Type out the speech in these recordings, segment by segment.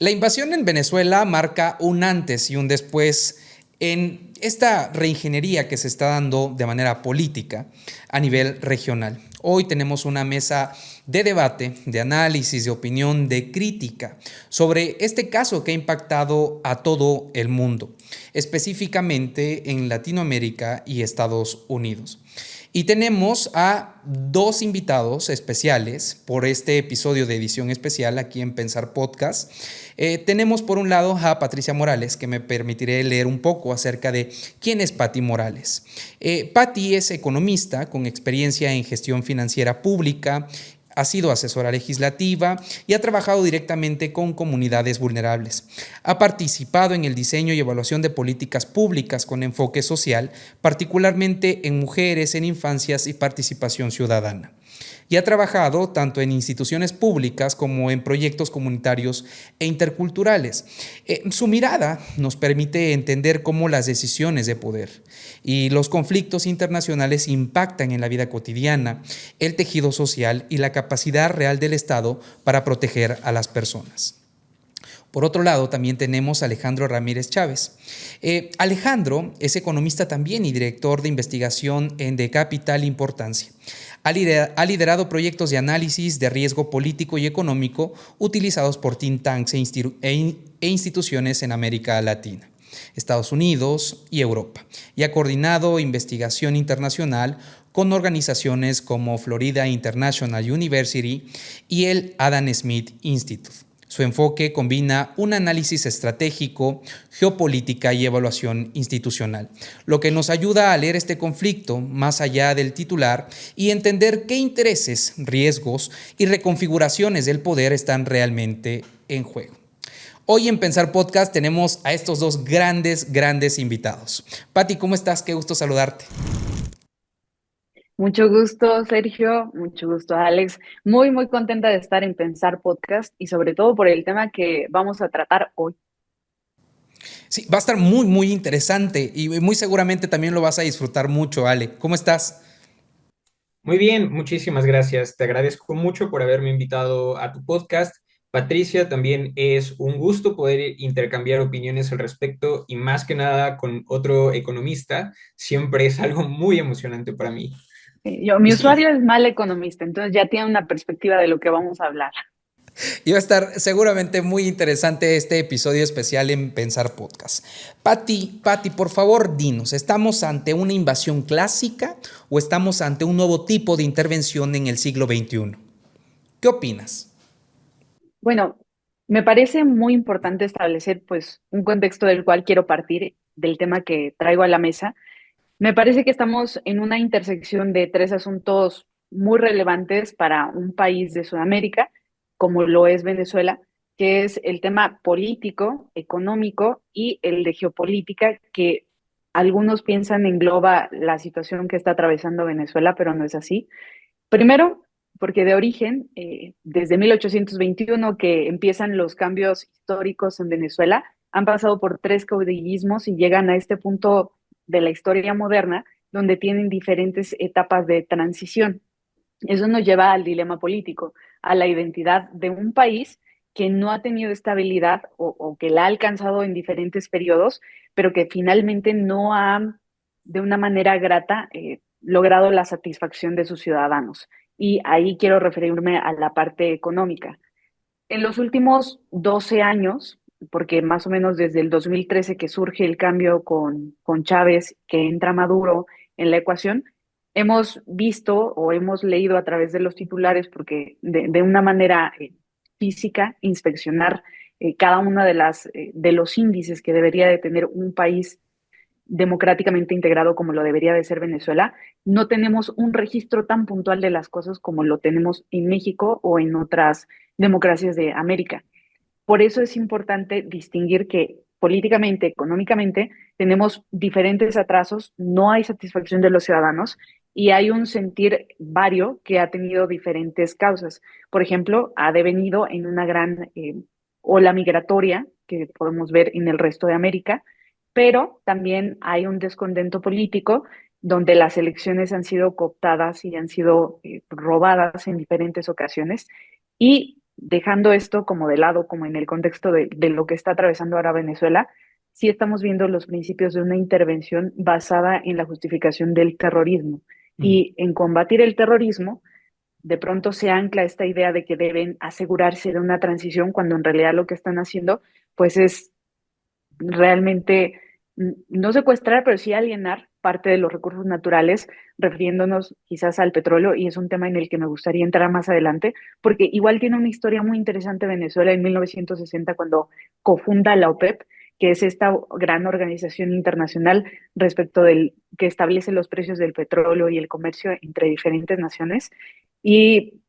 La invasión en Venezuela marca un antes y un después en esta reingeniería que se está dando de manera política a nivel regional. Hoy tenemos una mesa de debate, de análisis, de opinión, de crítica sobre este caso que ha impactado a todo el mundo, específicamente en Latinoamérica y Estados Unidos. Y tenemos a dos invitados especiales por este episodio de edición especial aquí en Pensar Podcast. Tenemos por un lado a Patricia Morales, que me permitiré leer un poco acerca de quién es Pati Morales. Pati es economista con experiencia en gestión financiera pública, ha sido asesora legislativa y ha trabajado directamente con comunidades vulnerables. Ha participado en el diseño y evaluación de políticas públicas con enfoque social, particularmente en mujeres, en infancias y participación ciudadana. Y ha trabajado tanto en instituciones públicas como en proyectos comunitarios e interculturales. Su mirada nos permite entender cómo las decisiones de poder y los conflictos internacionales impactan en la vida cotidiana, el tejido social y la capacidad real del Estado para proteger a las personas. Por otro lado, también tenemos a Alejandro Ramírez Chávez. Alejandro es economista también y director de investigación de capital importancia. Ha liderado proyectos de análisis de riesgo político y económico utilizados por think tanks e instituciones en América Latina, Estados Unidos y Europa, y ha coordinado investigación internacional con organizaciones como Florida International University y el Adam Smith Institute. Su enfoque combina un análisis estratégico, geopolítica y evaluación institucional, lo que nos ayuda a leer este conflicto más allá del titular y entender qué intereses, riesgos y reconfiguraciones del poder están realmente en juego. Hoy en Pensar Podcast tenemos a estos dos grandes invitados. Pati, ¿cómo estás? Qué gusto saludarte. Mucho gusto, Sergio. Mucho gusto, Alex. Muy contenta de estar en Pensar Podcast y sobre todo por el tema que vamos a tratar hoy. Sí, va a estar muy interesante y muy seguramente también lo vas a disfrutar mucho, Ale. ¿Cómo estás? Muy bien, muchísimas gracias. Te agradezco mucho por haberme invitado a tu podcast. Patricia, también es un gusto poder intercambiar opiniones al respecto y más que nada con otro economista. Siempre es algo muy emocionante para mí. Mi Y sí, usuario es mal economista, entonces ya tiene una perspectiva de lo que vamos a hablar. y va a estar seguramente muy interesante este episodio especial en Pensar Podcast. Pati, por favor, dinos, ¿estamos ante una invasión clásica o estamos ante un nuevo tipo de intervención en el siglo XXI? ¿Qué opinas? Bueno, me parece muy importante establecer pues un contexto del cual quiero partir del tema que traigo a la mesa. Me parece que estamos en una intersección de tres asuntos muy relevantes para un país de Sudamérica, como lo es Venezuela, que es el tema político, económico y el de geopolítica, que algunos piensan engloba la situación que está atravesando Venezuela, pero no es así. Primero, porque de origen, desde 1821 que empiezan los cambios históricos en Venezuela, han pasado por tres caudillismos y llegan a este punto de la historia moderna donde tienen diferentes etapas de transición. Eso nos lleva al dilema político, a la identidad de un país que no ha tenido estabilidad o que la ha alcanzado en diferentes periodos, pero que finalmente no ha, de una manera grata, logrado la satisfacción de sus ciudadanos. Y ahí quiero referirme a la parte económica. En los últimos 12 años, porque más o menos desde el 2013 que surge el cambio con Chávez, que entra Maduro en la ecuación, hemos visto o hemos leído a través de los titulares, porque de una manera física, inspeccionar cada uno de los índices que debería de tener un país democráticamente integrado como lo debería de ser Venezuela, no tenemos un registro tan puntual de las cosas como lo tenemos en México o en otras democracias de América. Por eso es importante distinguir que políticamente, económicamente, tenemos diferentes atrasos, no hay satisfacción de los ciudadanos y hay un sentir vario que ha tenido diferentes causas. Por ejemplo, ha devenido en una gran ola migratoria que podemos ver en el resto de América, pero también hay un descontento político donde las elecciones han sido cooptadas y han sido robadas en diferentes ocasiones. Y dejando esto como de lado, como en el contexto de lo que está atravesando ahora Venezuela, sí estamos viendo los principios de una intervención basada en la justificación del terrorismo. Mm. Y en combatir el terrorismo, de pronto se ancla esta idea de que deben asegurarse de una transición cuando en realidad lo que están haciendo pues es realmente no secuestrar, pero sí alienar parte de los recursos naturales, refiriéndonos quizás al petróleo, y es un tema en el que me gustaría entrar más adelante, porque igual tiene una historia muy interesante Venezuela en 1960 cuando cofunda la OPEP, que es esta gran organización internacional respecto del que establece los precios del petróleo y el comercio entre diferentes naciones. Y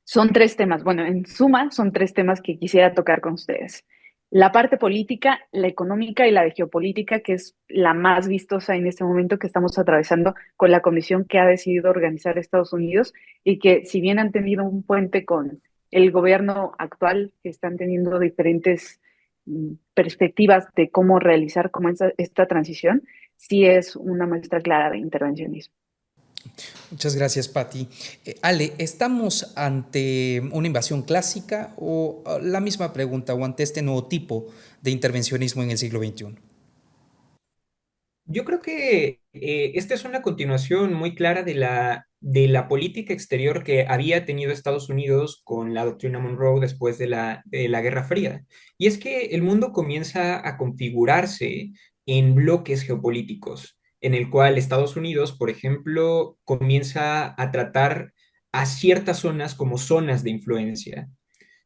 son tres temas, bueno, en suma son tres temas que quisiera tocar con ustedes. La parte política, la económica y la de geopolítica, que es la más vistosa en este momento que estamos atravesando con la comisión que ha decidido organizar Estados Unidos y que si bien han tenido un puente con el gobierno actual, que están teniendo diferentes perspectivas de cómo realizar como esta transición, sí es una muestra clara de intervencionismo. Muchas gracias, Patti. Ale, ¿estamos ante una invasión clásica o la misma pregunta o ante este nuevo tipo de intervencionismo en el siglo XXI? Yo creo que esta es una continuación muy clara de la política exterior que había tenido Estados Unidos con la doctrina Monroe después de la Guerra Fría. Y es que el mundo comienza a configurarse en bloques geopolíticos, en el cual Estados Unidos, por ejemplo, comienza a tratar a ciertas zonas como zonas de influencia.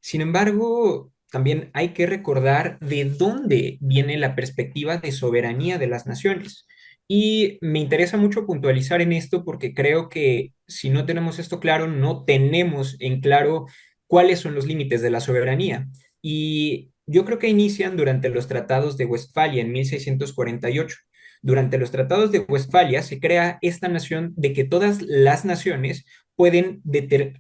Sin embargo, también hay que recordar de dónde viene la perspectiva de soberanía de las naciones. Y me interesa mucho puntualizar en esto porque creo que si no tenemos esto claro, no tenemos en claro cuáles son los límites de la soberanía. Y yo creo que inician durante los tratados de Westfalia en 1648. Durante los tratados de Westfalia se crea esta nación de que todas las naciones pueden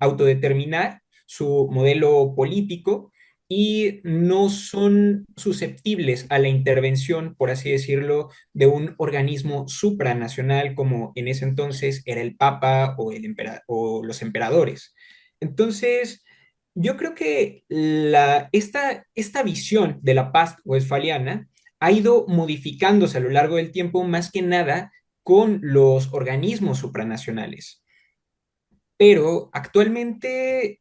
autodeterminar su modelo político y no son susceptibles a la intervención, por así decirlo, de un organismo supranacional como en ese entonces era el Papa o, o los emperadores. Entonces, yo creo que esta visión de la paz westfaliana ha ido modificándose a lo largo del tiempo, más que nada con los organismos supranacionales. Pero actualmente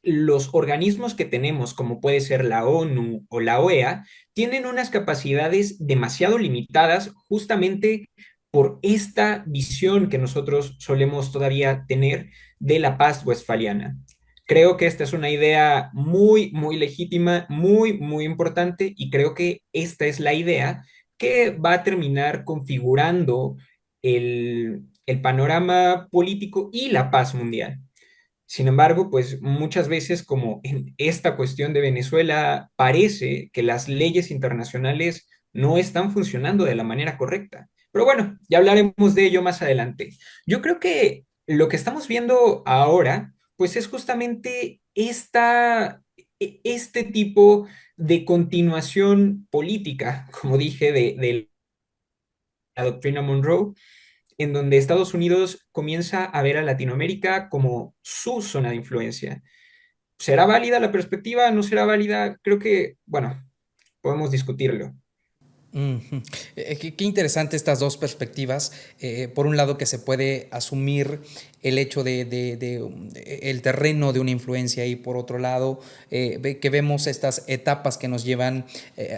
los organismos que tenemos, como puede ser la ONU o la OEA, tienen unas capacidades demasiado limitadas justamente por esta visión que nosotros solemos todavía tener de la paz westfaliana. Creo que esta es una idea muy, muy legítima, muy, muy importante y creo que esta es la idea que va a terminar configurando el panorama político y la paz mundial. Sin embargo, pues muchas veces, como en esta cuestión de Venezuela, parece que las leyes internacionales no están funcionando de la manera correcta. Pero bueno, ya hablaremos de ello más adelante. Yo creo que lo que estamos viendo ahora, pues es justamente este tipo de continuación política, como dije, de la doctrina Monroe, en donde Estados Unidos comienza a ver a Latinoamérica como su zona de influencia. ¿Será válida la perspectiva? ¿No será válida? Creo que, bueno, podemos discutirlo. Ujú. Qué interesante estas dos perspectivas. Por un lado, que se puede asumir el hecho el terreno de una influencia, y por otro lado, que vemos estas etapas que nos llevan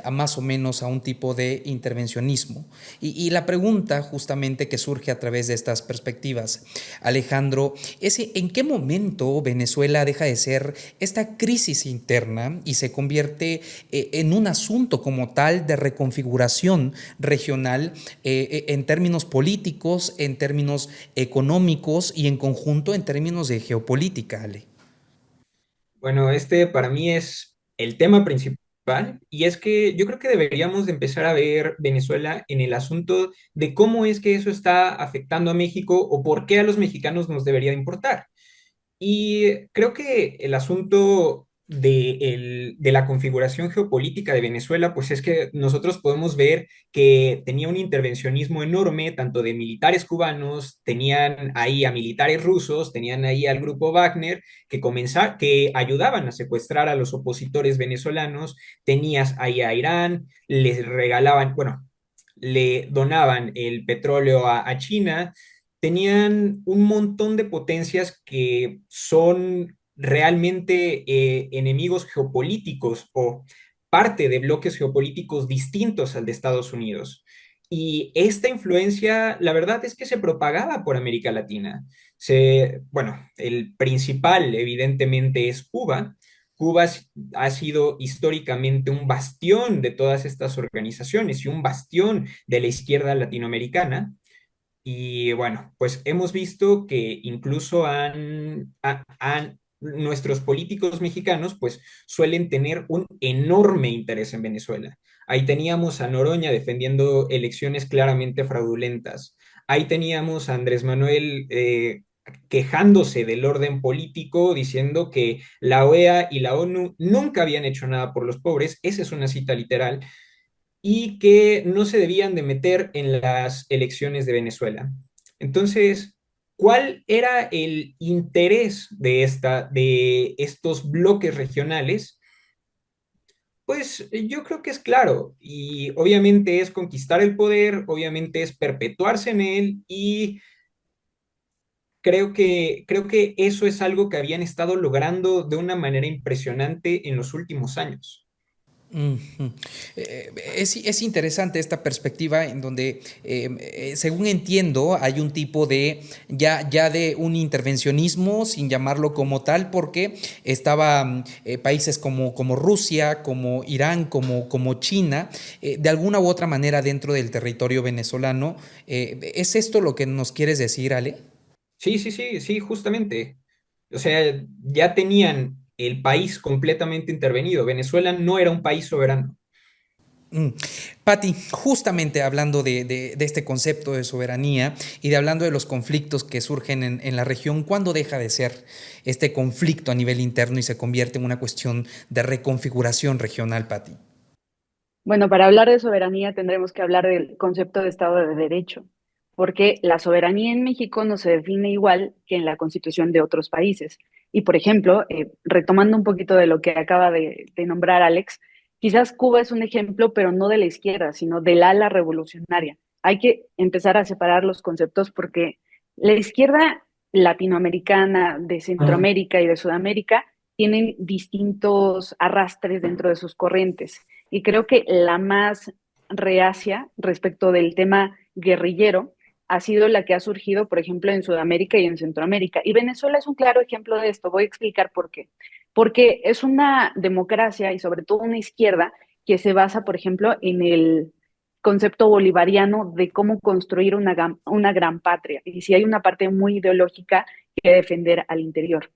a más o menos a un tipo de intervencionismo. Y la pregunta justamente que surge a través de estas perspectivas, Alejandro, es en qué momento Venezuela deja de ser esta crisis interna y se convierte en un asunto como tal de reconfiguración regional, en términos políticos, en términos económicos y en conjunto en términos de geopolítica, Ale. Bueno, este para mí es el tema principal y es que yo creo que deberíamos de empezar a ver Venezuela en el asunto de cómo es que eso está afectando a México o por qué a los mexicanos nos debería importar. Y creo que el asunto de la configuración geopolítica de Venezuela, pues es que nosotros podemos ver que tenía un intervencionismo enorme, tanto de militares cubanos, tenían ahí a militares rusos, tenían ahí al grupo Wagner, que ayudaban a secuestrar a los opositores venezolanos, tenías ahí a Irán, les regalaban, bueno, le donaban el petróleo a China, tenían un montón de potencias que son realmente enemigos geopolíticos o parte de bloques geopolíticos distintos al de Estados Unidos. Y esta influencia, la verdad es que se propagaba por América Latina. Bueno, el principal evidentemente es Cuba. Cuba ha sido históricamente un bastión de todas estas organizaciones y un bastión de la izquierda latinoamericana. Y bueno, pues hemos visto que incluso nuestros políticos mexicanos pues suelen tener un enorme interés en Venezuela. Ahí teníamos a Noroña defendiendo elecciones claramente fraudulentas. Ahí teníamos a Andrés Manuel quejándose del orden político, diciendo que la OEA y la ONU nunca habían hecho nada por los pobres. Esa es una cita literal y que no se debían de meter en las elecciones de Venezuela. Entonces, ¿cuál era el interés de estos bloques regionales? Pues yo creo que es claro y obviamente es conquistar el poder, obviamente es perpetuarse en él y creo que eso es algo que habían estado logrando de una manera impresionante en los últimos años. Ujú. Es interesante esta perspectiva en donde, según entiendo, hay un tipo de ya de un intervencionismo, sin llamarlo como tal, porque estaban países como Rusia, como Irán, como China, de alguna u otra manera dentro del territorio venezolano. ¿Es esto lo que nos quieres decir, Ale? Sí, sí, sí, sí, justamente. O sea, ya tenían el país completamente intervenido. Venezuela no era un país soberano. Mm. Patti, justamente hablando de este concepto de soberanía y de hablando de los conflictos que surgen en la región, ¿cuándo deja de ser este conflicto a nivel interno y se convierte en una cuestión de reconfiguración regional, Patti? Bueno, para hablar de soberanía tendremos que hablar del concepto de Estado de Derecho, porque la soberanía en México no se define igual que en la Constitución de otros países. Y, por ejemplo, retomando un poquito de lo que acaba de nombrar Alex, quizás Cuba es un ejemplo, pero no de la izquierda, sino del ala revolucionaria. Hay que empezar a separar los conceptos porque la izquierda latinoamericana, de Centroamérica y de Sudamérica, tienen distintos arrastres dentro de sus corrientes. Y creo que la más reacia respecto del tema guerrillero ha sido la que ha surgido, por ejemplo, en Sudamérica y en Centroamérica. Y Venezuela es un claro ejemplo de esto. Voy a explicar por qué. Porque es una democracia y sobre todo una izquierda que se basa, por ejemplo, en el concepto bolivariano de cómo construir una gran patria. Y si hay una parte muy ideológica que defender al interior.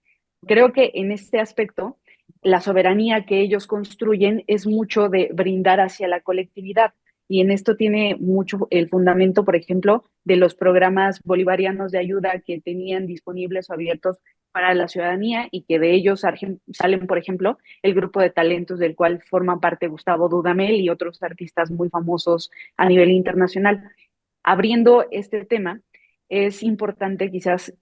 Creo que en este aspecto la soberanía que ellos construyen es mucho de brindar hacia la colectividad. Y en esto tiene mucho el fundamento, por ejemplo, de los programas bolivarianos de ayuda que tenían disponibles o abiertos para la ciudadanía y que de ellos salen, por ejemplo, el grupo de talentos del cual forman parte Gustavo Dudamel y otros artistas muy famosos a nivel internacional. Abriendo este tema, es importante quizás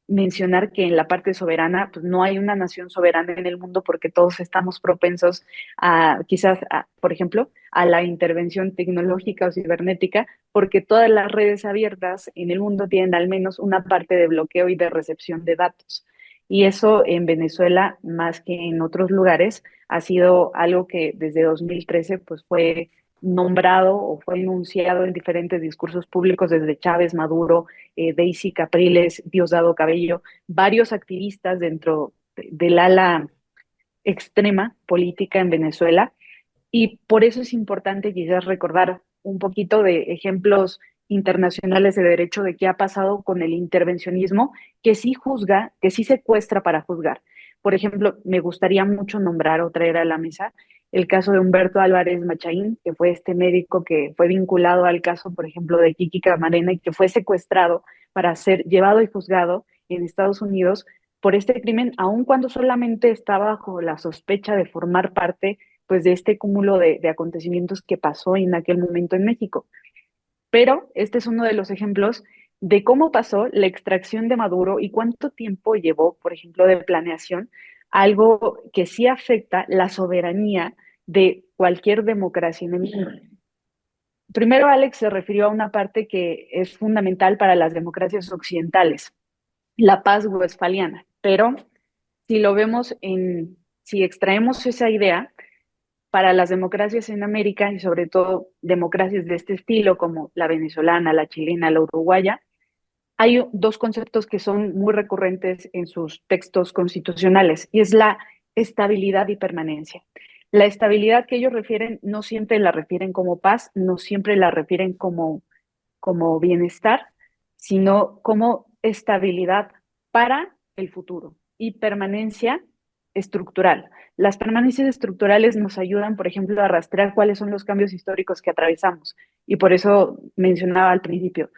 mencionar que en la parte soberana, pues no hay una nación soberana en el mundo porque todos estamos propensos a, quizás, por ejemplo, a la intervención tecnológica o cibernética, porque todas las redes abiertas en el mundo tienen al menos una parte de bloqueo y de recepción de datos. Y eso en Venezuela, más que en otros lugares, ha sido algo que desde 2013 pues fue nombrado o fue enunciado en diferentes discursos públicos desde Chávez, Maduro, Daisy Capriles, Diosdado Cabello, varios activistas dentro del ala extrema política en Venezuela. Y por eso es importante quizás recordar un poquito de ejemplos internacionales de derecho de qué ha pasado con el intervencionismo, que sí juzga, que sí secuestra para juzgar. Por ejemplo, me gustaría mucho nombrar o traer a la mesa el caso de Humberto Álvarez Machaín, que fue este médico que fue vinculado al caso, por ejemplo, de Kiki Camarena y que fue secuestrado para ser llevado y juzgado en Estados Unidos por este crimen, aun cuando solamente estaba bajo la sospecha de formar parte pues de este cúmulo de acontecimientos que pasó en aquel momento en México. Pero este es uno de los ejemplos de cómo pasó la extracción de Maduro y cuánto tiempo llevó, por ejemplo, de planeación, algo que sí afecta la soberanía de cualquier democracia en el mundo. Primero, Alex se refirió a una parte que es fundamental para las democracias occidentales, la paz westfaliana. Pero si lo vemos si extraemos esa idea, para las democracias en América y sobre todo democracias de este estilo como la venezolana, la chilena, la uruguaya, hay dos conceptos que son muy recurrentes en sus textos constitucionales y es la estabilidad y permanencia. La estabilidad que ellos refieren no siempre la refieren como paz, no siempre la refieren como bienestar, sino como estabilidad para el futuro y permanencia estructural. Las permanencias estructurales nos ayudan, por ejemplo, a rastrear cuáles son los cambios históricos que atravesamos. Y por eso mencionaba al principio,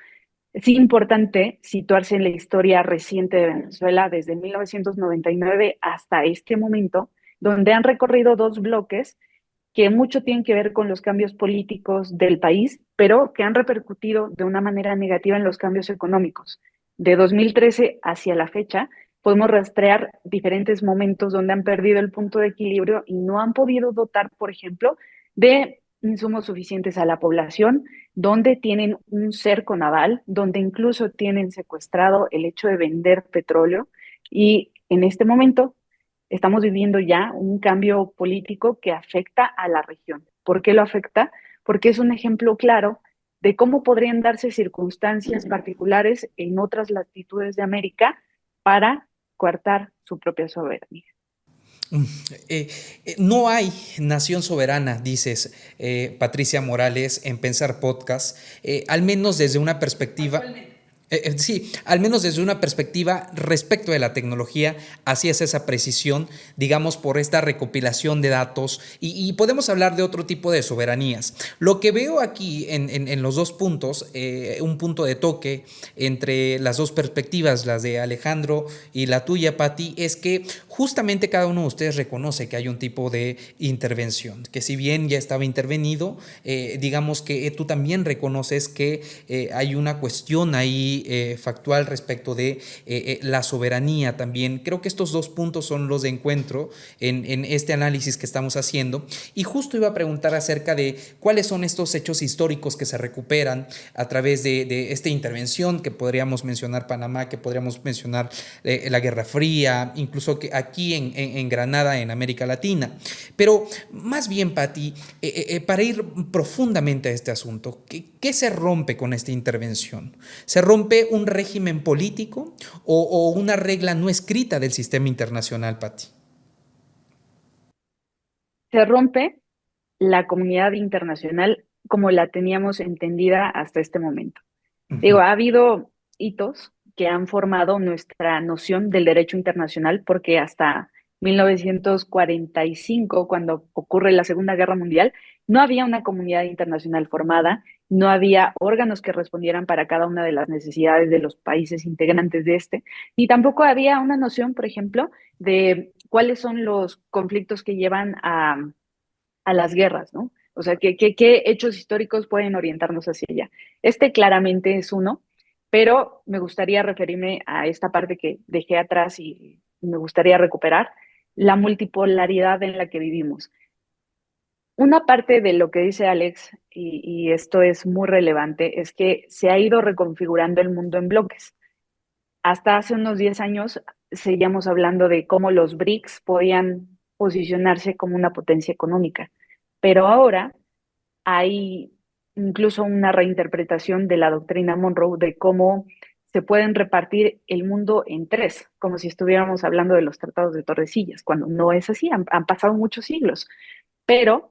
es importante situarse en la historia reciente de Venezuela desde 1999 hasta este momento, donde han recorrido dos bloques que mucho tienen que ver con los cambios políticos del país, pero que han repercutido de una manera negativa en los cambios económicos. De 2013 hacia la fecha, podemos rastrear diferentes momentos donde han perdido el punto de equilibrio y no han podido dotar, por ejemplo, de insumos suficientes a la población, donde tienen un cerco naval, donde incluso tienen secuestrado el hecho de vender petróleo y en este momento estamos viviendo ya un cambio político que afecta a la región. ¿Por qué lo afecta? Porque es un ejemplo claro de cómo podrían darse circunstancias particulares en otras latitudes de América para coartar su propia soberanía. No hay nación soberana, dices, Patricia Morales, en Pensar Podcast, al menos desde una perspectiva... Sí, al menos desde una perspectiva respecto de la tecnología, así es esa precisión, digamos, por esta recopilación de datos y podemos hablar de otro tipo de soberanías. Lo que veo aquí en los dos puntos, un punto de toque entre las dos perspectivas, las de Alejandro y la tuya, Patti, es que justamente cada uno de ustedes reconoce que hay un tipo de intervención, que si bien ya estaba intervenido, digamos que tú también reconoces que hay una cuestión ahí factual respecto de la soberanía también. Creo que estos dos puntos son los de encuentro en este análisis que estamos haciendo. Y justo iba a preguntar acerca de cuáles son estos hechos históricos que se recuperan a través de esta intervención, que podríamos mencionar Panamá, que podríamos mencionar la Guerra Fría, incluso que aquí en Granada, en América Latina. Pero más bien, Patti, para ir profundamente a este asunto, ¿qué se rompe con esta intervención? ¿Se rompe un régimen político o una regla no escrita del sistema internacional, Patti? Se rompe la comunidad internacional como la teníamos entendida hasta este momento. Digo, ha habido hitos que han formado nuestra noción del derecho internacional porque hasta 1945, cuando ocurre la Segunda Guerra Mundial, no había una comunidad internacional formada, no había órganos que respondieran para cada una de las necesidades de los países integrantes de este, y tampoco había una noción, por ejemplo, de cuáles son los conflictos que llevan a las guerras, ¿no? O sea, ¿qué hechos históricos pueden orientarnos hacia allá? Este claramente es uno, pero me gustaría referirme a esta parte que dejé atrás y me gustaría recuperar, la multipolaridad en la que vivimos. Una parte de lo que dice Alex, y esto es muy relevante, es que se ha ido reconfigurando el mundo en bloques. Hasta hace unos 10 años seguíamos hablando de cómo los BRICS podían posicionarse como una potencia económica, pero ahora hay incluso una reinterpretación de la doctrina Monroe de cómo se pueden repartir el mundo en tres, como si estuviéramos hablando de los tratados de Tordesillas, cuando no es así, han pasado muchos siglos, pero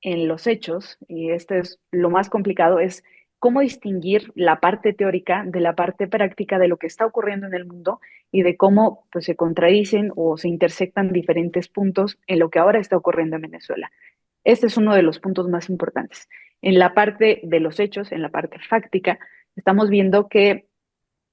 en los hechos, y este es lo más complicado, es cómo distinguir la parte teórica de la parte práctica de lo que está ocurriendo en el mundo y de cómo pues, se contradicen o se intersectan diferentes puntos en lo que ahora está ocurriendo en Venezuela. Este es uno de los puntos más importantes. En la parte de los hechos, en la parte fáctica, estamos viendo que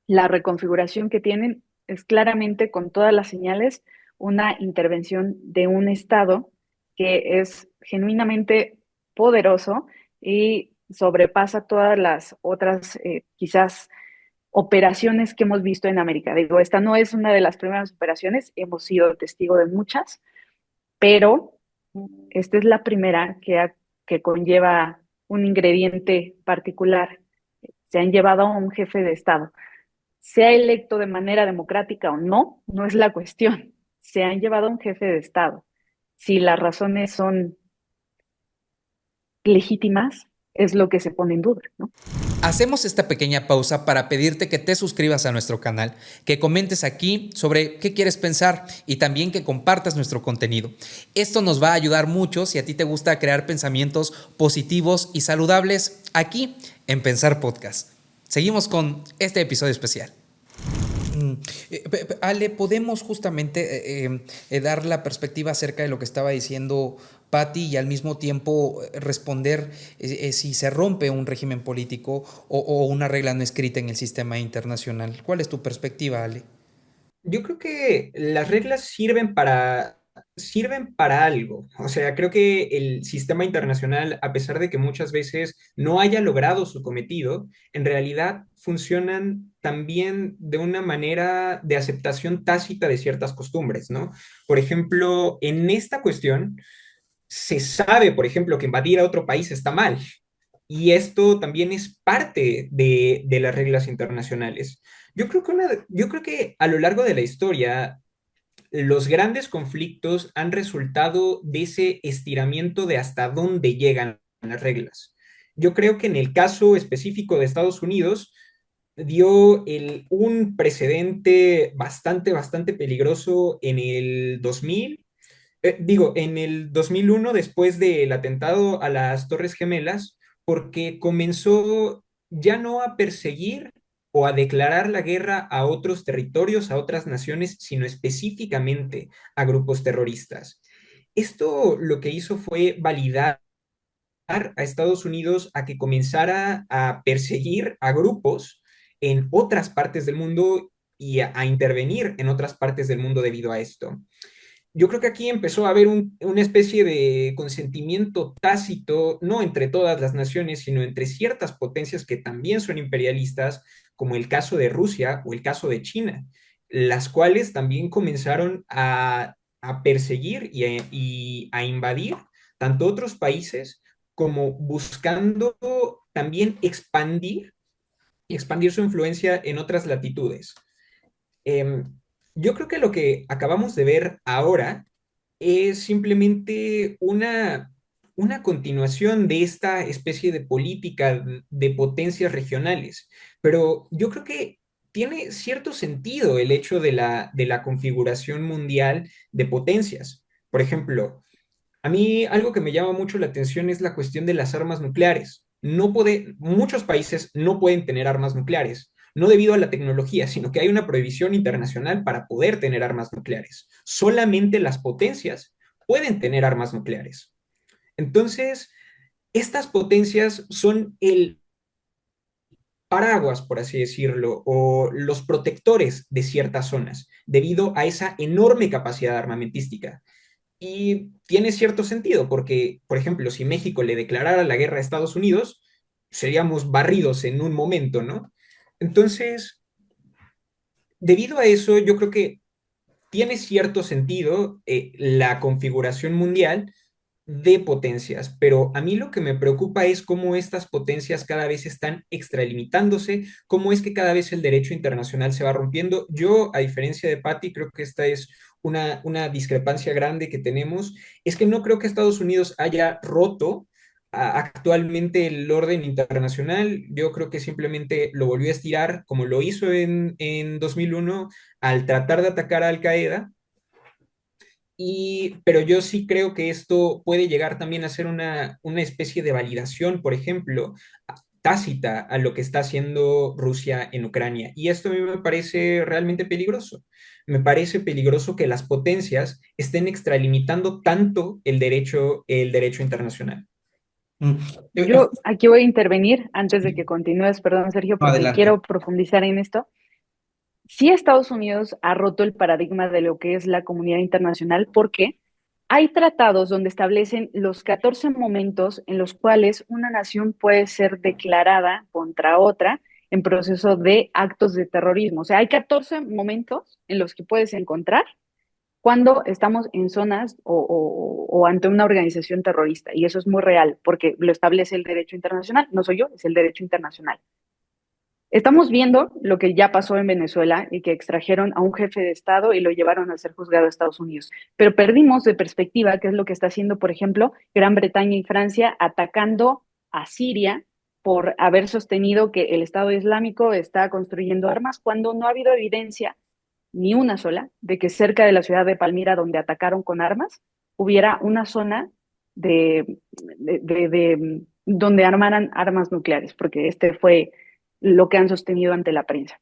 la reconfiguración que tienen es claramente con todas las señales una intervención de un Estado que es genuinamente poderoso y sobrepasa todas las otras quizás operaciones que hemos visto en América. Digo, esta no es una de las primeras operaciones, hemos sido testigo de muchas, pero esta es la primera que conlleva un ingrediente particular. Se han llevado a un jefe de Estado. Sea electo de manera democrática o no, no es la cuestión. Se han llevado a un jefe de Estado. Si las razones son legítimas, es lo que se pone en duda, ¿no? Hacemos esta pequeña pausa para pedirte que te suscribas a nuestro canal, que comentes aquí sobre qué quieres pensar y también que compartas nuestro contenido. Esto nos va a ayudar mucho si a ti te gusta crear pensamientos positivos y saludables aquí en Pensar Podcast. Seguimos con este episodio especial. Ale, podemos justamente dar la perspectiva acerca de lo que estaba diciendo Patti y al mismo tiempo responder si se rompe un régimen político o una regla no escrita en el sistema internacional. ¿Cuál es tu perspectiva, Ale? Yo creo que las reglas sirven para algo. O sea, creo que el sistema internacional, a pesar de que muchas veces no haya logrado su cometido, en realidad funcionan también de una manera de aceptación tácita de ciertas costumbres, ¿no? Por ejemplo, en esta cuestión, se sabe, por ejemplo, que invadir a otro país está mal. Y esto también es parte de las reglas internacionales. Yo creo que a lo largo de la historia, los grandes conflictos han resultado de ese estiramiento de hasta dónde llegan las reglas. Yo creo que en el caso específico de Estados Unidos, dio un precedente bastante peligroso en el 2000, en el 2001, después del atentado a las Torres Gemelas, porque comenzó ya no a perseguir o a declarar la guerra a otros territorios, a otras naciones, sino específicamente a grupos terroristas. Esto lo que hizo fue validar a Estados Unidos a que comenzara a perseguir a grupos en otras partes del mundo y a intervenir en otras partes del mundo debido a esto. Yo creo que aquí empezó a haber una especie de consentimiento tácito, no entre todas las naciones, sino entre ciertas potencias que también son imperialistas, como el caso de Rusia o el caso de China, las cuales también comenzaron a perseguir y a invadir tanto otros países como buscando también expandir su influencia en otras latitudes. Em, yo creo que lo que acabamos de ver ahora es simplemente una continuación de esta especie de política de potencias regionales, pero yo creo que tiene cierto sentido el hecho de la configuración mundial de potencias. Por ejemplo, a mí algo que me llama mucho la atención es la cuestión de las armas nucleares. Muchos países no pueden tener armas nucleares, no debido a la tecnología, sino que hay una prohibición internacional para poder tener armas nucleares. Solamente las potencias pueden tener armas nucleares. Entonces, estas potencias son el paraguas, por así decirlo, o los protectores de ciertas zonas, debido a esa enorme capacidad armamentística. Y tiene cierto sentido, porque, por ejemplo, si México le declarara la guerra a Estados Unidos, seríamos barridos en un momento, ¿no? Entonces, debido a eso, yo creo que tiene cierto sentido la configuración mundial de potencias, pero a mí lo que me preocupa es cómo estas potencias cada vez están extralimitándose, cómo es que cada vez el derecho internacional se va rompiendo. Yo, a diferencia de Patty, creo que esta es una discrepancia grande que tenemos, es que no creo que Estados Unidos haya roto actualmente el orden internacional. Yo creo que simplemente lo volvió a estirar como lo hizo en 2001 al tratar de atacar a Al Qaeda, pero yo sí creo que esto puede llegar también a ser una especie de validación, por ejemplo, tácita a lo que está haciendo Rusia en Ucrania. Y esto a mí me parece realmente peligroso. Me parece peligroso que las potencias estén extralimitando tanto el derecho internacional. Mm. Yo aquí voy a intervenir antes de que continúes, perdón, Sergio, porque Adelante. quiero profundizar en esto. sí Estados Unidos ha roto el paradigma de lo que es la comunidad internacional porque hay tratados donde establecen los 14 momentos en los cuales una nación puede ser declarada contra otra en proceso de actos de terrorismo. O sea, hay 14 momentos en los que puedes encontrar cuando estamos en zonas o ante una organización terrorista. Y eso es muy real porque lo establece el derecho internacional. No soy yo, es el derecho internacional. Estamos viendo lo que ya pasó en Venezuela y que extrajeron a un jefe de Estado y lo llevaron a ser juzgado a Estados Unidos. Pero perdimos de perspectiva qué es lo que está haciendo, por ejemplo, Gran Bretaña y Francia atacando a Siria por haber sostenido que el Estado Islámico está construyendo armas cuando no ha habido evidencia, ni una sola, de que cerca de la ciudad de Palmira, donde atacaron con armas, hubiera una zona donde armaran armas nucleares, porque este fue lo que han sostenido ante la prensa.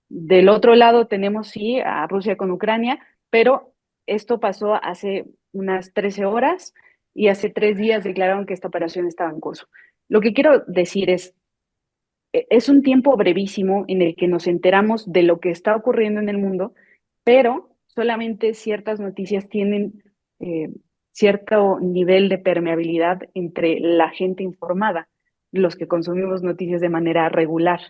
Del otro lado tenemos sí a Rusia con Ucrania, pero esto pasó hace unas 13 horas y hace 3 días declararon que esta operación estaba en curso. Lo que quiero decir es un tiempo brevísimo en el que nos enteramos de lo que está ocurriendo en el mundo, pero solamente ciertas noticias tienen eh, cierto nivel de permeabilidad entre la gente informada, los que consumimos noticias de manera regular.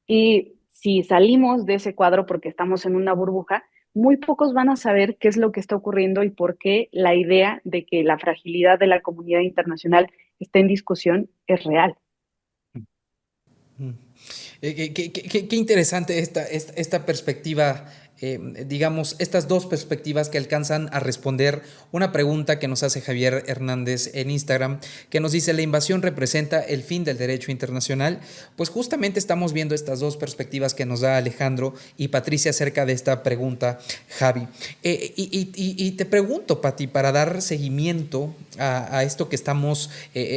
Y si salimos de ese cuadro porque estamos en una burbuja, muy pocos van a saber qué es lo que está ocurriendo y por qué la idea de que la fragilidad de la comunidad internacional está en discusión es real. Mm. Qué interesante esta perspectiva, digamos, estas dos perspectivas que alcanzan a responder una pregunta que nos hace Javier Hernández en Instagram, que nos dice: ¿la invasión representa el fin del derecho internacional? Pues justamente estamos viendo estas dos perspectivas que nos da Alejandro y Patricia acerca de esta pregunta, Javi. Y te pregunto, Pati, para dar seguimiento a esto que estamos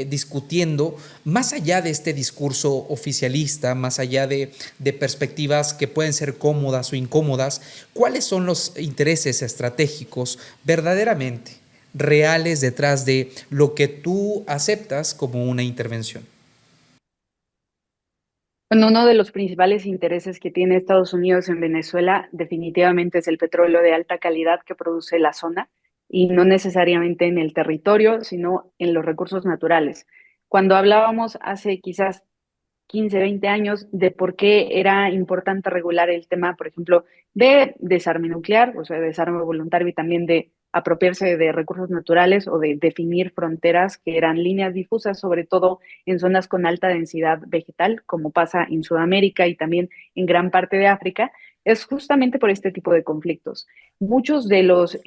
discutiendo, más allá de este discurso oficialista, más allá de perspectivas que pueden ser cómodas o incómodas, ¿cuáles son los intereses estratégicos verdaderamente reales detrás de lo que tú aceptas como una intervención? Bueno, uno de los principales intereses que tiene Estados Unidos en Venezuela definitivamente es el petróleo de alta calidad que produce la zona y no necesariamente en el territorio, sino en los recursos naturales. Cuando hablábamos hace quizás 15, 20 años de por qué era importante regular el tema, por ejemplo, de desarme nuclear, o sea, desarme voluntario y también de apropiarse de recursos naturales o de definir fronteras que eran líneas difusas, sobre todo en zonas con alta densidad vegetal, como pasa en Sudamérica y también en gran parte de África, es justamente por este tipo de conflictos. Muchos de los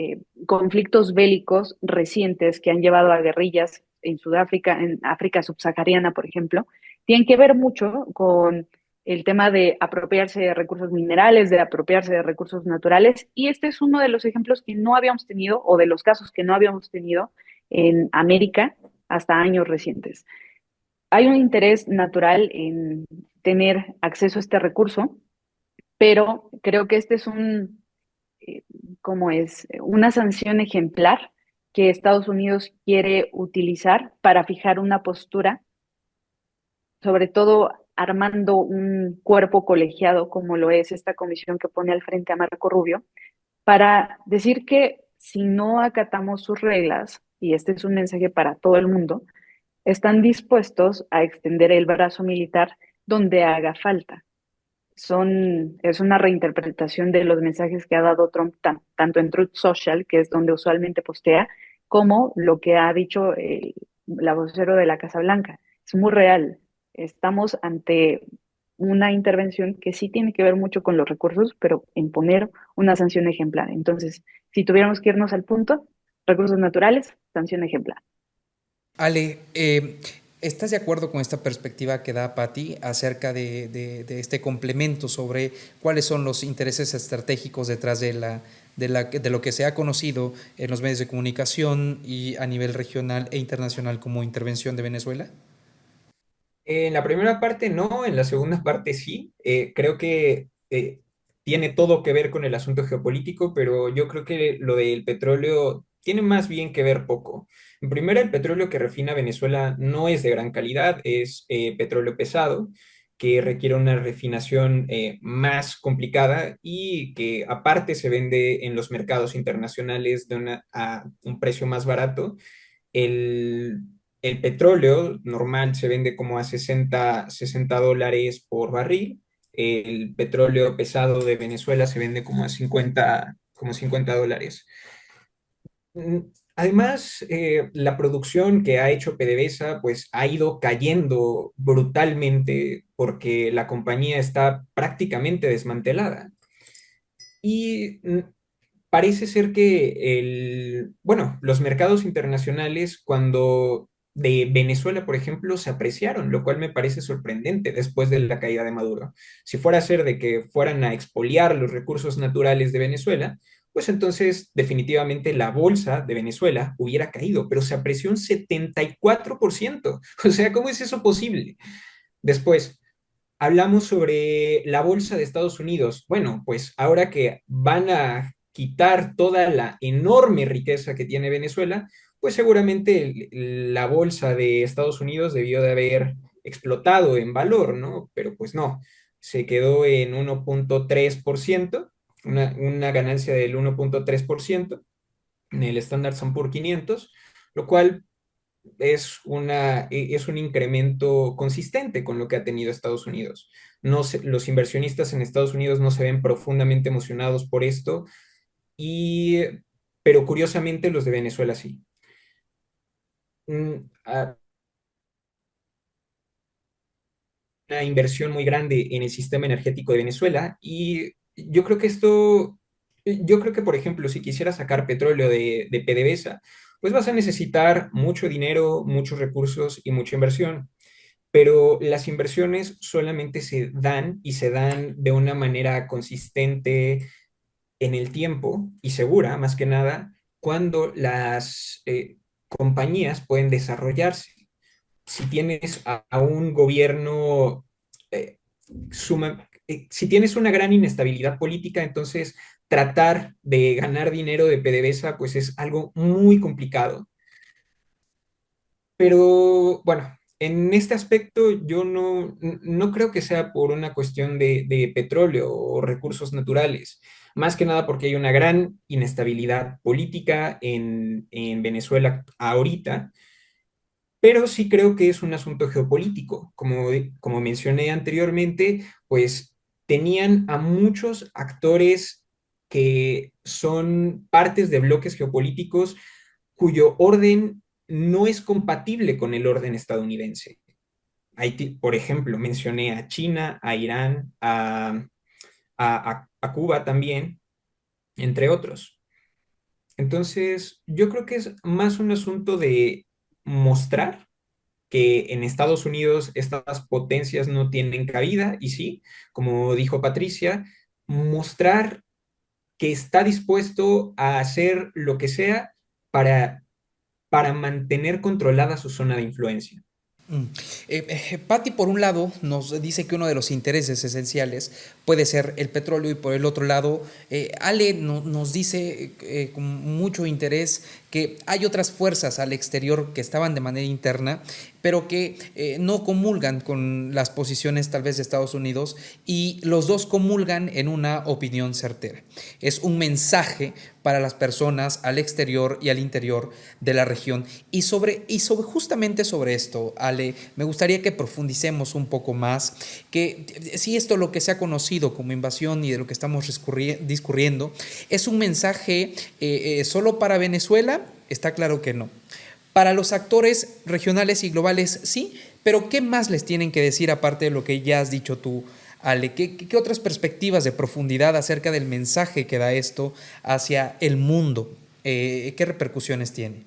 conflictos bélicos recientes que han llevado a guerrillas en Sudáfrica, en África subsahariana, por ejemplo, tienen que ver mucho con el tema de apropiarse de recursos minerales, de apropiarse de recursos naturales, y este es uno de los ejemplos que no habíamos tenido o de los casos que no habíamos tenido en América hasta años recientes. Hay un interés natural en tener acceso a este recurso, pero creo que este es eh, como es, una sanción ejemplar que Estados Unidos quiere utilizar para fijar una postura, sobre todo armando un cuerpo colegiado como lo es esta comisión que pone al frente a Marco Rubio, para decir que si no acatamos sus reglas, y este es un mensaje para todo el mundo, están dispuestos a extender el brazo militar donde haga falta. Es una reinterpretación de los mensajes que ha dado Trump tanto en Truth Social, que es donde usualmente postea, como lo que ha dicho la vocero de la Casa Blanca. Es muy real. Estamos ante una intervención que sí tiene que ver mucho con los recursos, pero en poner una sanción ejemplar. Entonces, si tuviéramos que irnos al punto, recursos naturales, sanción ejemplar. Ale, ¿estás de acuerdo con esta perspectiva que da Patti acerca de este complemento sobre cuáles son los intereses estratégicos detrás de lo que se ha conocido en los medios de comunicación y a nivel regional e internacional como intervención de Venezuela? En la primera parte no, en la segunda parte sí. Creo que tiene todo que ver con el asunto geopolítico, pero yo creo que lo del petróleo tiene más bien que ver poco. En primera, el petróleo que refina Venezuela no es de gran calidad, es petróleo pesado. que requiere una refinación más complicada y que aparte se vende en los mercados internacionales a un precio más barato. El, el petróleo normal se vende como a sesenta dólares por barril. El petróleo pesado de Venezuela se vende como 50 dólares. Mm, Además, la producción que ha hecho PDVSA pues ha ido cayendo brutalmente porque la compañía está prácticamente desmantelada. Y parece ser que bueno, los mercados internacionales cuando de Venezuela, por ejemplo, se apreciaron, lo cual me parece sorprendente después de la caída de Maduro. Si fuera a ser de que fueran a expoliar los recursos naturales de Venezuela, pues entonces definitivamente la bolsa de Venezuela hubiera caído, pero se apreció un 74%. O sea, ¿cómo es eso posible? Después, hablamos sobre la bolsa de Estados Unidos. Bueno, pues ahora que van a quitar toda la enorme riqueza que tiene Venezuela, pues seguramente la bolsa de Estados Unidos debió de haber explotado en valor, ¿no? Pero pues no, se quedó en 1,3%, una ganancia del 1,3% en el Standard and Poor's 500, lo cual es un incremento consistente con lo que ha tenido Estados Unidos. Los inversionistas en Estados Unidos no se ven profundamente emocionados por esto, y, pero curiosamente los de Venezuela sí. Mm, ah, una inversión muy grande en el sistema energético de Venezuela y yo creo que, por ejemplo, si quisieras sacar petróleo de PDVSA, pues vas a necesitar mucho dinero, muchos recursos y mucha inversión. Pero las inversiones solamente se dan y se dan de una manera consistente en el tiempo y segura, más que nada, cuando las compañías pueden desarrollarse. Si tienes a un gobierno, eh, si tienes una gran inestabilidad política, entonces tratar de ganar dinero de PDVSA pues es algo muy complicado. Pero bueno, en este aspecto yo no creo que sea por una cuestión de petróleo o recursos naturales, más que nada porque hay una gran inestabilidad política en Venezuela ahorita, pero sí creo que es un asunto geopolítico. Como mencioné anteriormente, pues tenían a muchos actores que son partes de bloques geopolíticos cuyo orden no es compatible con el orden estadounidense. Por ejemplo, mencioné a China, a Irán, a Cuba también, entre otros. Entonces, yo creo que es más un asunto de mostrar que en Estados Unidos estas potencias no tienen cabida y sí, como dijo Patricia, mostrar que está dispuesto a hacer lo que sea para mantener controlada su zona de influencia. Patti, por un lado, nos dice que uno de los intereses esenciales puede ser el petróleo y por el otro lado, Ale nos dice con mucho interés que hay otras fuerzas al exterior que estaban de manera interna, pero que no comulgan con las posiciones tal vez de Estados Unidos y los dos comulgan en una opinión certera. Es un mensaje para las personas al exterior y al interior de la región. Justamente sobre esto, Ale, me gustaría que profundicemos un poco más, que si esto lo que se ha conocido como invasión y de lo que estamos discurriendo es un mensaje solo para Venezuela, está claro que no. Para los actores regionales y globales sí, pero ¿qué más les tienen que decir aparte de lo que ya has dicho tú, Ale? ¿Qué otras perspectivas de profundidad acerca del mensaje que da esto hacia el mundo? ¿Qué repercusiones tiene?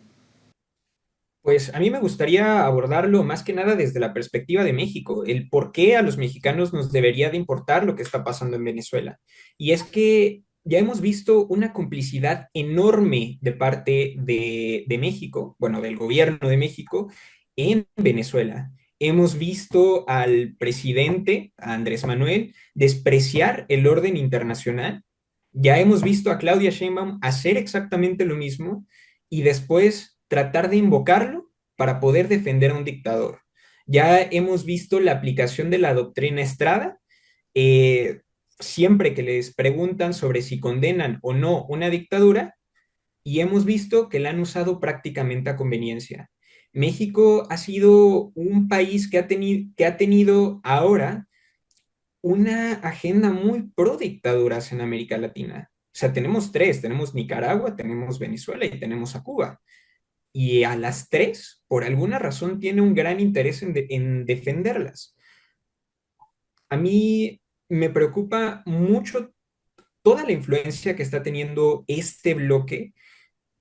Pues a mí me gustaría abordarlo más que nada desde la perspectiva de México, el por qué a los mexicanos nos debería de importar lo que está pasando en Venezuela. Y es que ya hemos visto una complicidad enorme de parte de México, bueno, del gobierno de México en Venezuela. Hemos visto al presidente, a Andrés Manuel, despreciar el orden internacional. Ya hemos visto a Claudia Sheinbaum hacer exactamente lo mismo y después tratar de invocarlo para poder defender a un dictador. Ya hemos visto la aplicación de la doctrina Estrada. eh, Siempre que les preguntan sobre si condenan o no una dictadura, y hemos visto que la han usado prácticamente a conveniencia. México ha sido un país que ha tenido ahora una agenda muy pro dictaduras en América Latina. O sea, tenemos tres, tenemos Nicaragua, tenemos Venezuela y tenemos a Cuba. Y a las tres, por alguna razón, tiene un gran interés en defenderlas. A mí me preocupa mucho toda la influencia que está teniendo este bloque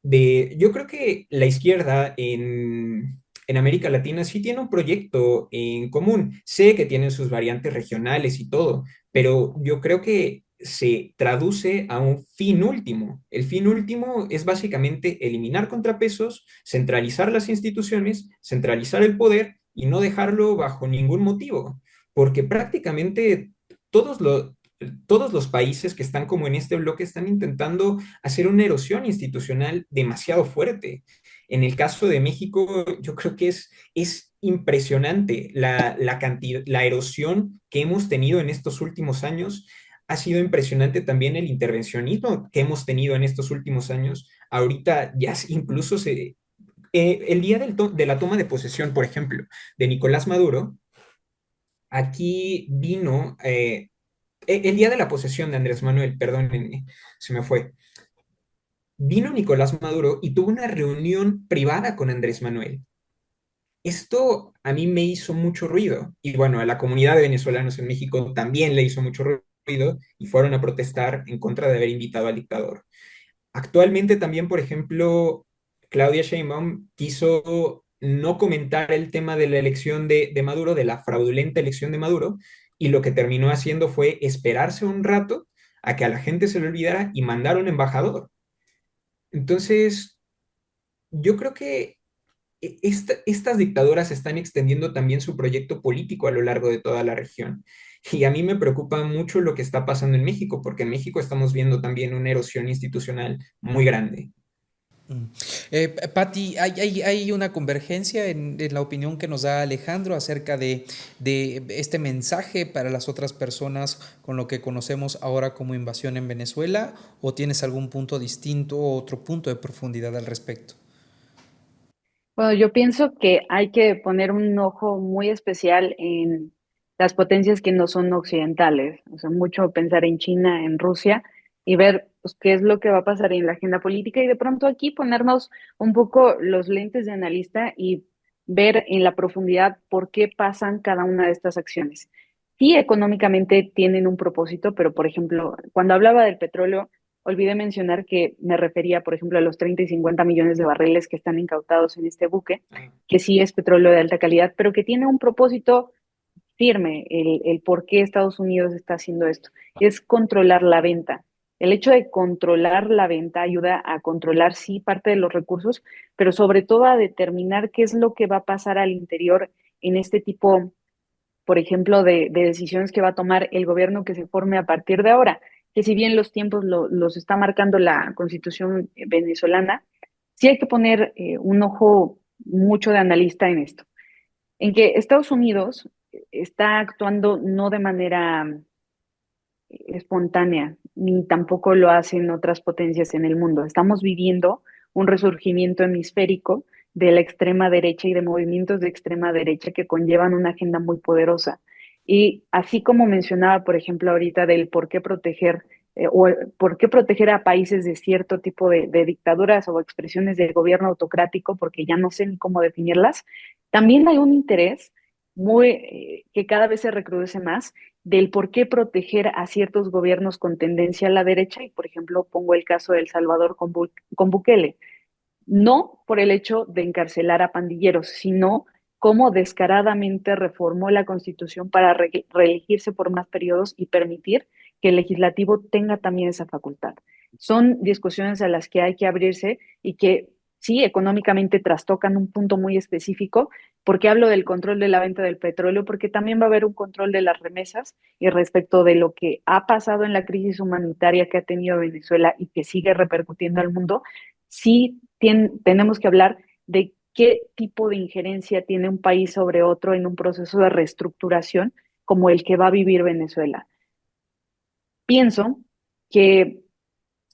yo creo que la izquierda en América Latina sí tiene un proyecto en común. Sé que tienen sus variantes regionales y todo, pero yo creo que se traduce a un fin último. El fin último es básicamente eliminar contrapesos, centralizar las instituciones, centralizar el poder y no dejarlo bajo ningún motivo, porque prácticamente todos los, todos los países que están como en este bloque están intentando hacer una erosión institucional demasiado fuerte. En el caso de México, yo creo que es impresionante la cantidad, la erosión que hemos tenido en estos últimos años. Ha sido impresionante también el intervencionismo que hemos tenido en estos últimos años. Ahorita ya incluso el día de la toma de posesión, por ejemplo, de Nicolás Maduro, aquí vino, el día de la posesión de Andrés Manuel, perdónenme, se me fue. Vino Nicolás Maduro y tuvo una reunión privada con Andrés Manuel. Esto a mí me hizo mucho ruido y bueno, a la comunidad de venezolanos en México también le hizo mucho ruido y fueron a protestar en contra de haber invitado al dictador. Actualmente también, por ejemplo, Claudia Sheinbaum quiso no comentar el tema de la elección de Maduro, de la fraudulenta elección de Maduro, y lo que terminó haciendo fue esperarse un rato a que a la gente se le olvidara y mandar un embajador. Entonces, yo creo que estas dictaduras están extendiendo también su proyecto político a lo largo de toda la región. Y a mí me preocupa mucho lo que está pasando en México, porque en México estamos viendo también una erosión institucional muy grande. Mm. Patti, hay una convergencia en la opinión que nos da Alejandro acerca de este mensaje para las otras personas con lo que conocemos ahora como invasión en Venezuela, o tienes algún punto distinto o otro punto de profundidad al respecto? Bueno, yo pienso que hay que poner un ojo muy especial en las potencias que no son occidentales. O sea, mucho pensar en China, en Rusia y ver pues, qué es lo que va a pasar en la agenda política y de pronto aquí ponernos un poco los lentes de analista y ver en la profundidad por qué pasan cada una de estas acciones. Sí, económicamente tienen un propósito, pero por ejemplo, cuando hablaba del petróleo, olvidé mencionar que me refería, por ejemplo, a los 30 y 50 millones de barriles que están incautados en este buque, que sí es petróleo de alta calidad, pero que tiene un propósito firme, el por qué Estados Unidos está haciendo esto, es controlar la venta. El hecho de controlar la venta ayuda a controlar, sí, parte de los recursos, pero sobre todo a determinar qué es lo que va a pasar al interior en este tipo, por ejemplo, de decisiones que va a tomar el gobierno que se forme a partir de ahora, que si bien los tiempos los está marcando la constitución venezolana, sí hay que poner un ojo mucho de analista en esto, en que Estados Unidos está actuando no de manera espontánea, ni tampoco lo hacen otras potencias en el mundo. Estamos viviendo un resurgimiento hemisférico de la extrema derecha y de movimientos de extrema derecha que conllevan una agenda muy poderosa. Y así como mencionaba, por ejemplo, ahorita del por qué proteger o por qué proteger a países de cierto tipo de dictaduras o expresiones de gobierno autocrático, porque ya no sé ni cómo definirlas, también hay un interés muy que cada vez se recrudece más del por qué proteger a ciertos gobiernos con tendencia a la derecha, y por ejemplo pongo el caso de El Salvador con Bukele, no por el hecho de encarcelar a pandilleros, sino cómo descaradamente reformó la Constitución para reelegirse por más periodos y permitir que el legislativo tenga también esa facultad. Son discusiones a las que hay que abrirse y que sí, económicamente trastocan un punto muy específico. ¿Por qué hablo del control de la venta del petróleo? Porque también va a haber un control de las remesas y respecto de lo que ha pasado en la crisis humanitaria que ha tenido Venezuela y que sigue repercutiendo al mundo, sí tenemos que hablar de qué tipo de injerencia tiene un país sobre otro en un proceso de reestructuración como el que va a vivir Venezuela. Pienso que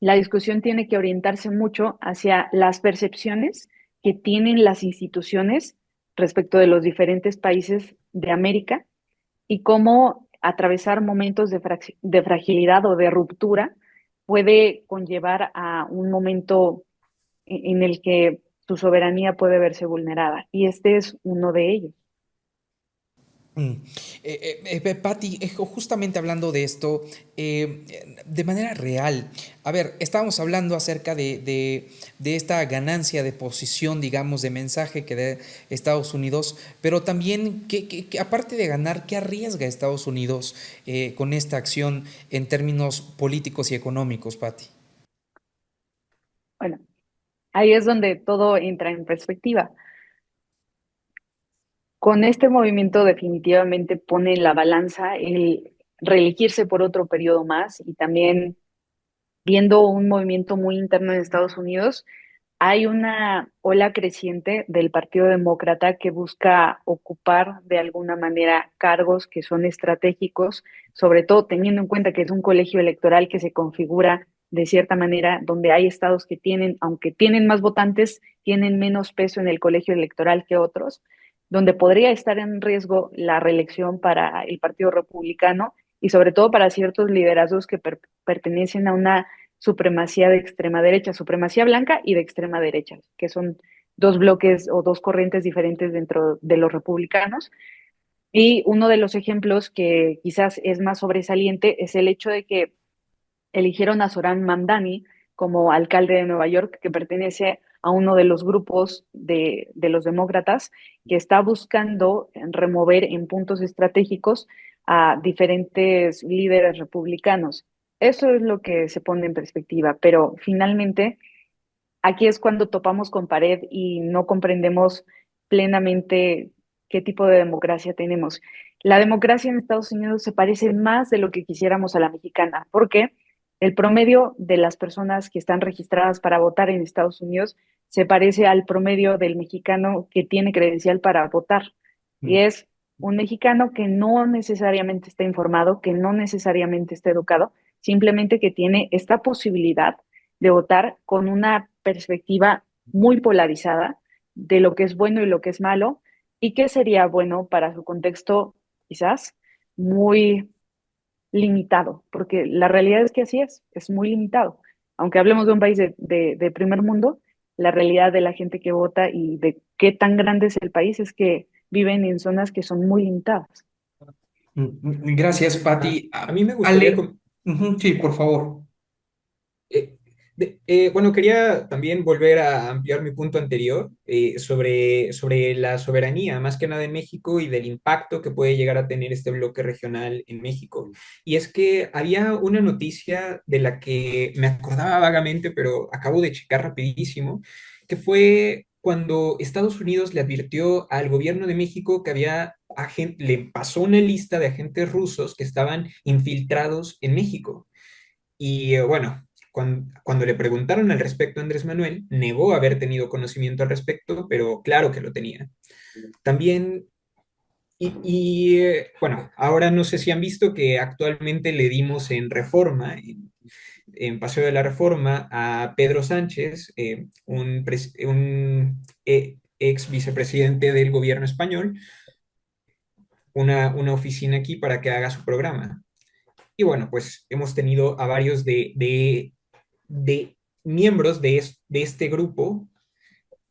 la discusión tiene que orientarse mucho hacia las percepciones que tienen las instituciones respecto de los diferentes países de América y cómo atravesar momentos de fragilidad o de ruptura puede conllevar a un momento en el que su soberanía puede verse vulnerada. Y este es uno de ellos. Mm. Patti, justamente hablando de esto, de manera real, a ver, estábamos hablando acerca de esta ganancia de posición, digamos, de mensaje que da Estados Unidos, pero también, aparte de ganar, ¿qué arriesga Estados Unidos con esta acción en términos políticos y económicos, Patti? Bueno, ahí es donde todo entra en perspectiva. Con este movimiento definitivamente pone en la balanza el reelegirse por otro periodo más y también viendo un movimiento muy interno en Estados Unidos, hay una ola creciente del Partido Demócrata que busca ocupar de alguna manera cargos que son estratégicos, sobre todo teniendo en cuenta que es un colegio electoral que se configura de cierta manera, donde hay estados que tienen, aunque tienen más votantes, tienen menos peso en el colegio electoral que otros, donde podría estar en riesgo la reelección para el Partido Republicano y sobre todo para ciertos liderazgos que pertenecen a una supremacía de extrema derecha, supremacía blanca y de extrema derecha, que son dos bloques o dos corrientes diferentes dentro de los republicanos. Y uno de los ejemplos que quizás es más sobresaliente es el hecho de que eligieron a Zohran Mamdani como alcalde de Nueva York, que pertenece a uno de los grupos de los demócratas que está buscando remover en puntos estratégicos a diferentes líderes republicanos. Eso es lo que se pone en perspectiva, pero finalmente aquí es cuando topamos con pared y no comprendemos plenamente qué tipo de democracia tenemos. La democracia en Estados Unidos se parece más de lo que quisiéramos a la mexicana, porque el promedio de las personas que están registradas para votar en Estados Unidos se parece al promedio del mexicano que tiene credencial para votar. Y es un mexicano que no necesariamente está informado, que no necesariamente está educado, simplemente que tiene esta posibilidad de votar con una perspectiva muy polarizada de lo que es bueno y lo que es malo y qué sería bueno para su contexto quizás muy limitado, porque la realidad es que así es muy limitado. Aunque hablemos de un país de primer mundo, la realidad de la gente que vota y de qué tan grande es el país es que viven en zonas que son muy limitadas. Gracias, A, Patti. a mí me gustaría Ale, sí, por favor. Eh, bueno, quería también volver a ampliar mi punto anterior sobre la soberanía, más que nada en México y del impacto que puede llegar a tener este bloque regional en México. Y es que había una noticia de la que me acordaba vagamente, pero acabo de checar rapidísimo, que fue cuando Estados Unidos le advirtió al gobierno de México que le pasó una lista de agentes rusos que estaban infiltrados en México. Y bueno, cuando le preguntaron al respecto a Andrés Manuel, negó haber tenido conocimiento al respecto, pero claro que lo tenía. También, bueno, ahora no sé si han visto que actualmente le dimos en Reforma, en Paseo de la Reforma, a Pedro Sánchez, un ex vicepresidente del gobierno español, una oficina aquí para que haga su programa. Y bueno, pues hemos tenido a varios de miembros de este grupo,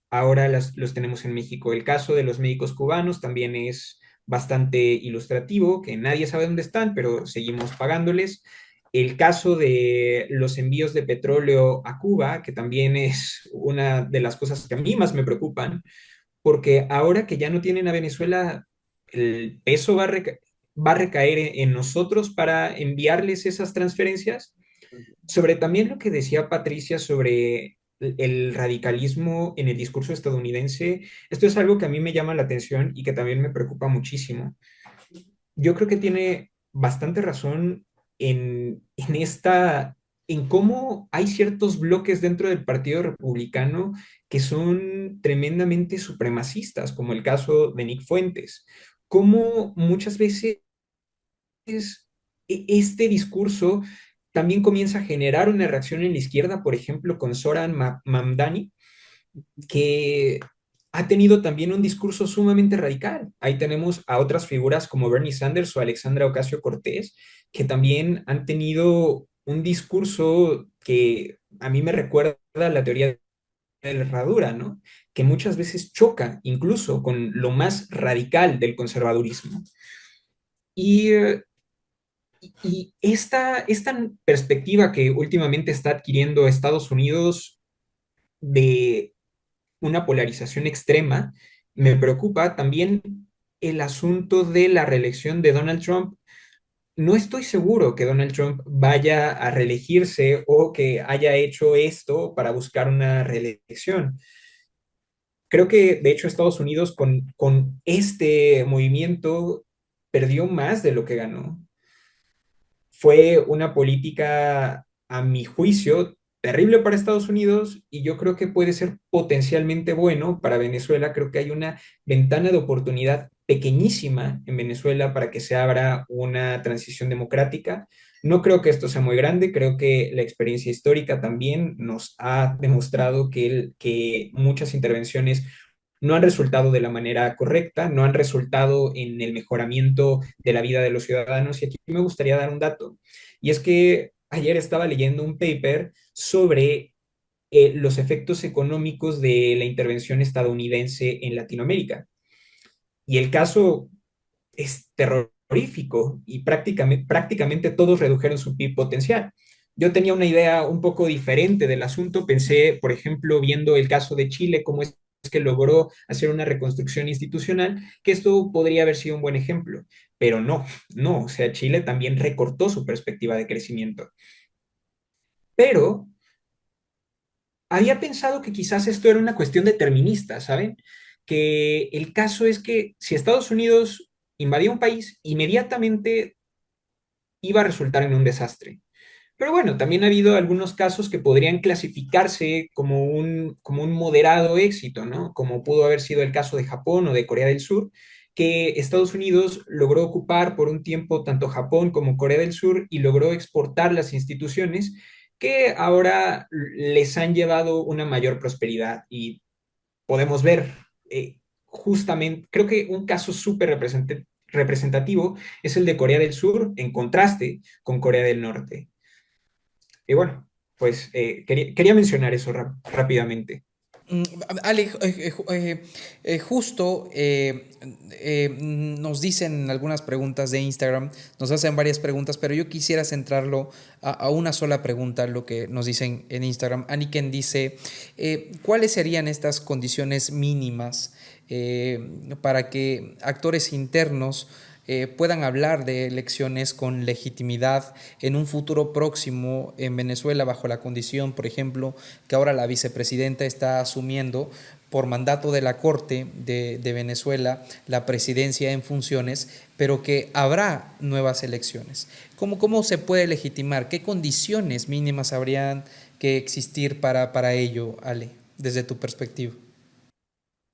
ahora los tenemos en México. El caso de los médicos cubanos también es bastante ilustrativo, que nadie sabe dónde están, pero seguimos pagándoles. El caso de los envíos de petróleo a Cuba, que también es una de las cosas que a mí más me preocupan, porque ahora que ya no tienen a Venezuela, el peso va a recaer en nosotros para enviarles esas transferencias. Sobre también lo que decía Patricia sobre el radicalismo en el discurso estadounidense, esto es algo que a mí me llama la atención y que también me preocupa muchísimo. Yo creo que tiene bastante razón en esta en cómo hay ciertos bloques dentro del Partido Republicano que son tremendamente supremacistas, como el caso de Nick Fuentes, cómo muchas veces este discurso también comienza a generar una reacción en la izquierda, por ejemplo, con Zoran Mamdani, que ha tenido también un discurso sumamente radical. Ahí tenemos a otras figuras como Bernie Sanders o Alexandra Ocasio-Cortez, que también han tenido un discurso que a mí me recuerda a la teoría de la herradura, ¿no? Que muchas veces choca incluso con lo más radical del conservadurismo. Y, y esta perspectiva que últimamente está adquiriendo Estados Unidos de una polarización extrema, me preocupa también el asunto de la reelección de Donald Trump. No estoy seguro que Donald Trump vaya a reelegirse o que haya hecho esto para buscar una reelección. Creo que, de hecho, Estados Unidos con este movimiento perdió más de lo que ganó. Fue una política, a mi juicio, terrible para Estados Unidos y yo creo que puede ser potencialmente bueno para Venezuela. Creo que hay una ventana de oportunidad pequeñísima en Venezuela para que se abra una transición democrática. No creo que esto sea muy grande, creo que la experiencia histórica también nos ha demostrado que muchas intervenciones no han resultado de la manera correcta, no han resultado en el mejoramiento de la vida de los ciudadanos. Y aquí me gustaría dar un dato, y es que ayer estaba leyendo un paper sobre los efectos económicos de la intervención estadounidense en Latinoamérica. Y el caso es terrorífico y prácticamente todos redujeron su PIB potencial. Yo tenía una idea un poco diferente del asunto. Pensé, por ejemplo, viendo el caso de Chile, cómo es que logró hacer una reconstrucción institucional, que esto podría haber sido un buen ejemplo. Pero no, no, o sea, Chile también recortó su perspectiva de crecimiento. Pero había pensado que quizás esto era una cuestión determinista, ¿saben? Que el caso es que si Estados Unidos invadía un país, inmediatamente iba a resultar en un desastre. Pero bueno, también ha habido algunos casos que podrían clasificarse como un moderado éxito, ¿no? Como pudo haber sido el caso de Japón o de Corea del Sur, que Estados Unidos logró ocupar por un tiempo tanto Japón como Corea del Sur y logró exportar las instituciones que ahora les han llevado una mayor prosperidad. Y podemos ver justamente, creo que un caso súper representativo es el de Corea del Sur en contraste con Corea del Norte. Y bueno, pues quería mencionar eso rápidamente. Mm, Ale, justo nos dicen algunas preguntas de Instagram, nos hacen varias preguntas, pero yo quisiera centrarlo a una sola pregunta, lo que nos dicen en Instagram. Aniken dice, ¿cuáles serían estas condiciones mínimas para que actores internos puedan hablar de elecciones con legitimidad en un futuro próximo en Venezuela, bajo la condición, por ejemplo, que ahora la vicepresidenta está asumiendo por mandato de la Corte de Venezuela la presidencia en funciones, pero que habrá nuevas elecciones? ¿Cómo se puede legitimar? ¿Qué condiciones mínimas habrían que existir para ello, Ale, desde tu perspectiva?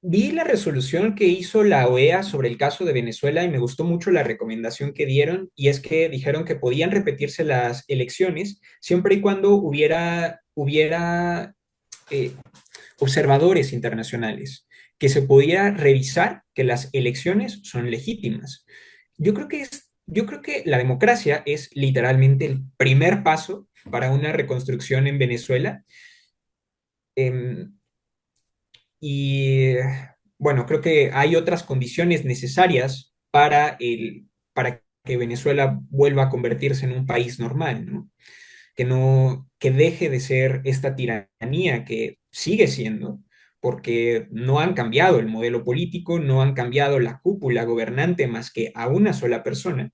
Vi la resolución que hizo la OEA sobre el caso de Venezuela y me gustó mucho la recomendación que dieron, y es que dijeron que podían repetirse las elecciones siempre y cuando hubiera eh, observadores internacionales, que se pudiera revisar que las elecciones son legítimas. Yo creo que la democracia es literalmente el primer paso para una reconstrucción en Venezuela. Em, y bueno, creo que hay otras condiciones necesarias para que Venezuela vuelva a convertirse en un país normal, ¿no? Que deje de ser esta tiranía que sigue siendo, porque no han cambiado el modelo político, no han cambiado la cúpula gobernante más que a una sola persona.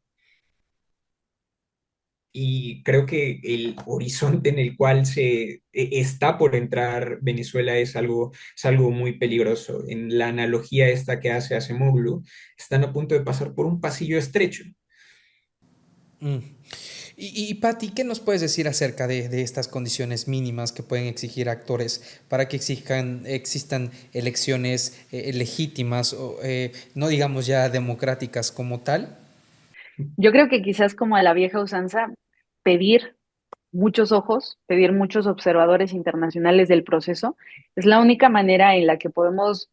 Y creo que el horizonte en el cual está por entrar Venezuela es algo muy peligroso. En la analogía esta que hace Acemoglu, están a punto de pasar por un pasillo estrecho. Mm. Patti, ¿qué nos puedes decir acerca de estas condiciones mínimas que pueden exigir actores para que existan elecciones legítimas, o, no digamos ya democráticas como tal? Yo creo que quizás como a la vieja usanza, pedir muchos ojos, pedir muchos observadores internacionales del proceso, es la única manera en la que podemos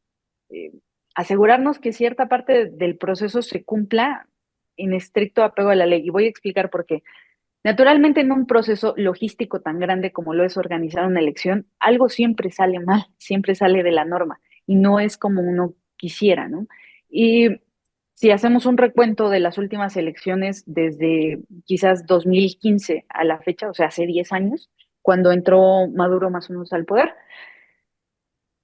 eh, asegurarnos que cierta parte del proceso se cumpla en estricto apego a la ley. Y voy a explicar por qué. Naturalmente, en un proceso logístico tan grande como lo es organizar una elección, algo siempre sale mal, siempre sale de la norma y no es como uno quisiera, ¿no? Y si hacemos un recuento de las últimas elecciones desde quizás 2015 a la fecha, o sea, hace 10 años, cuando entró Maduro más o menos al poder,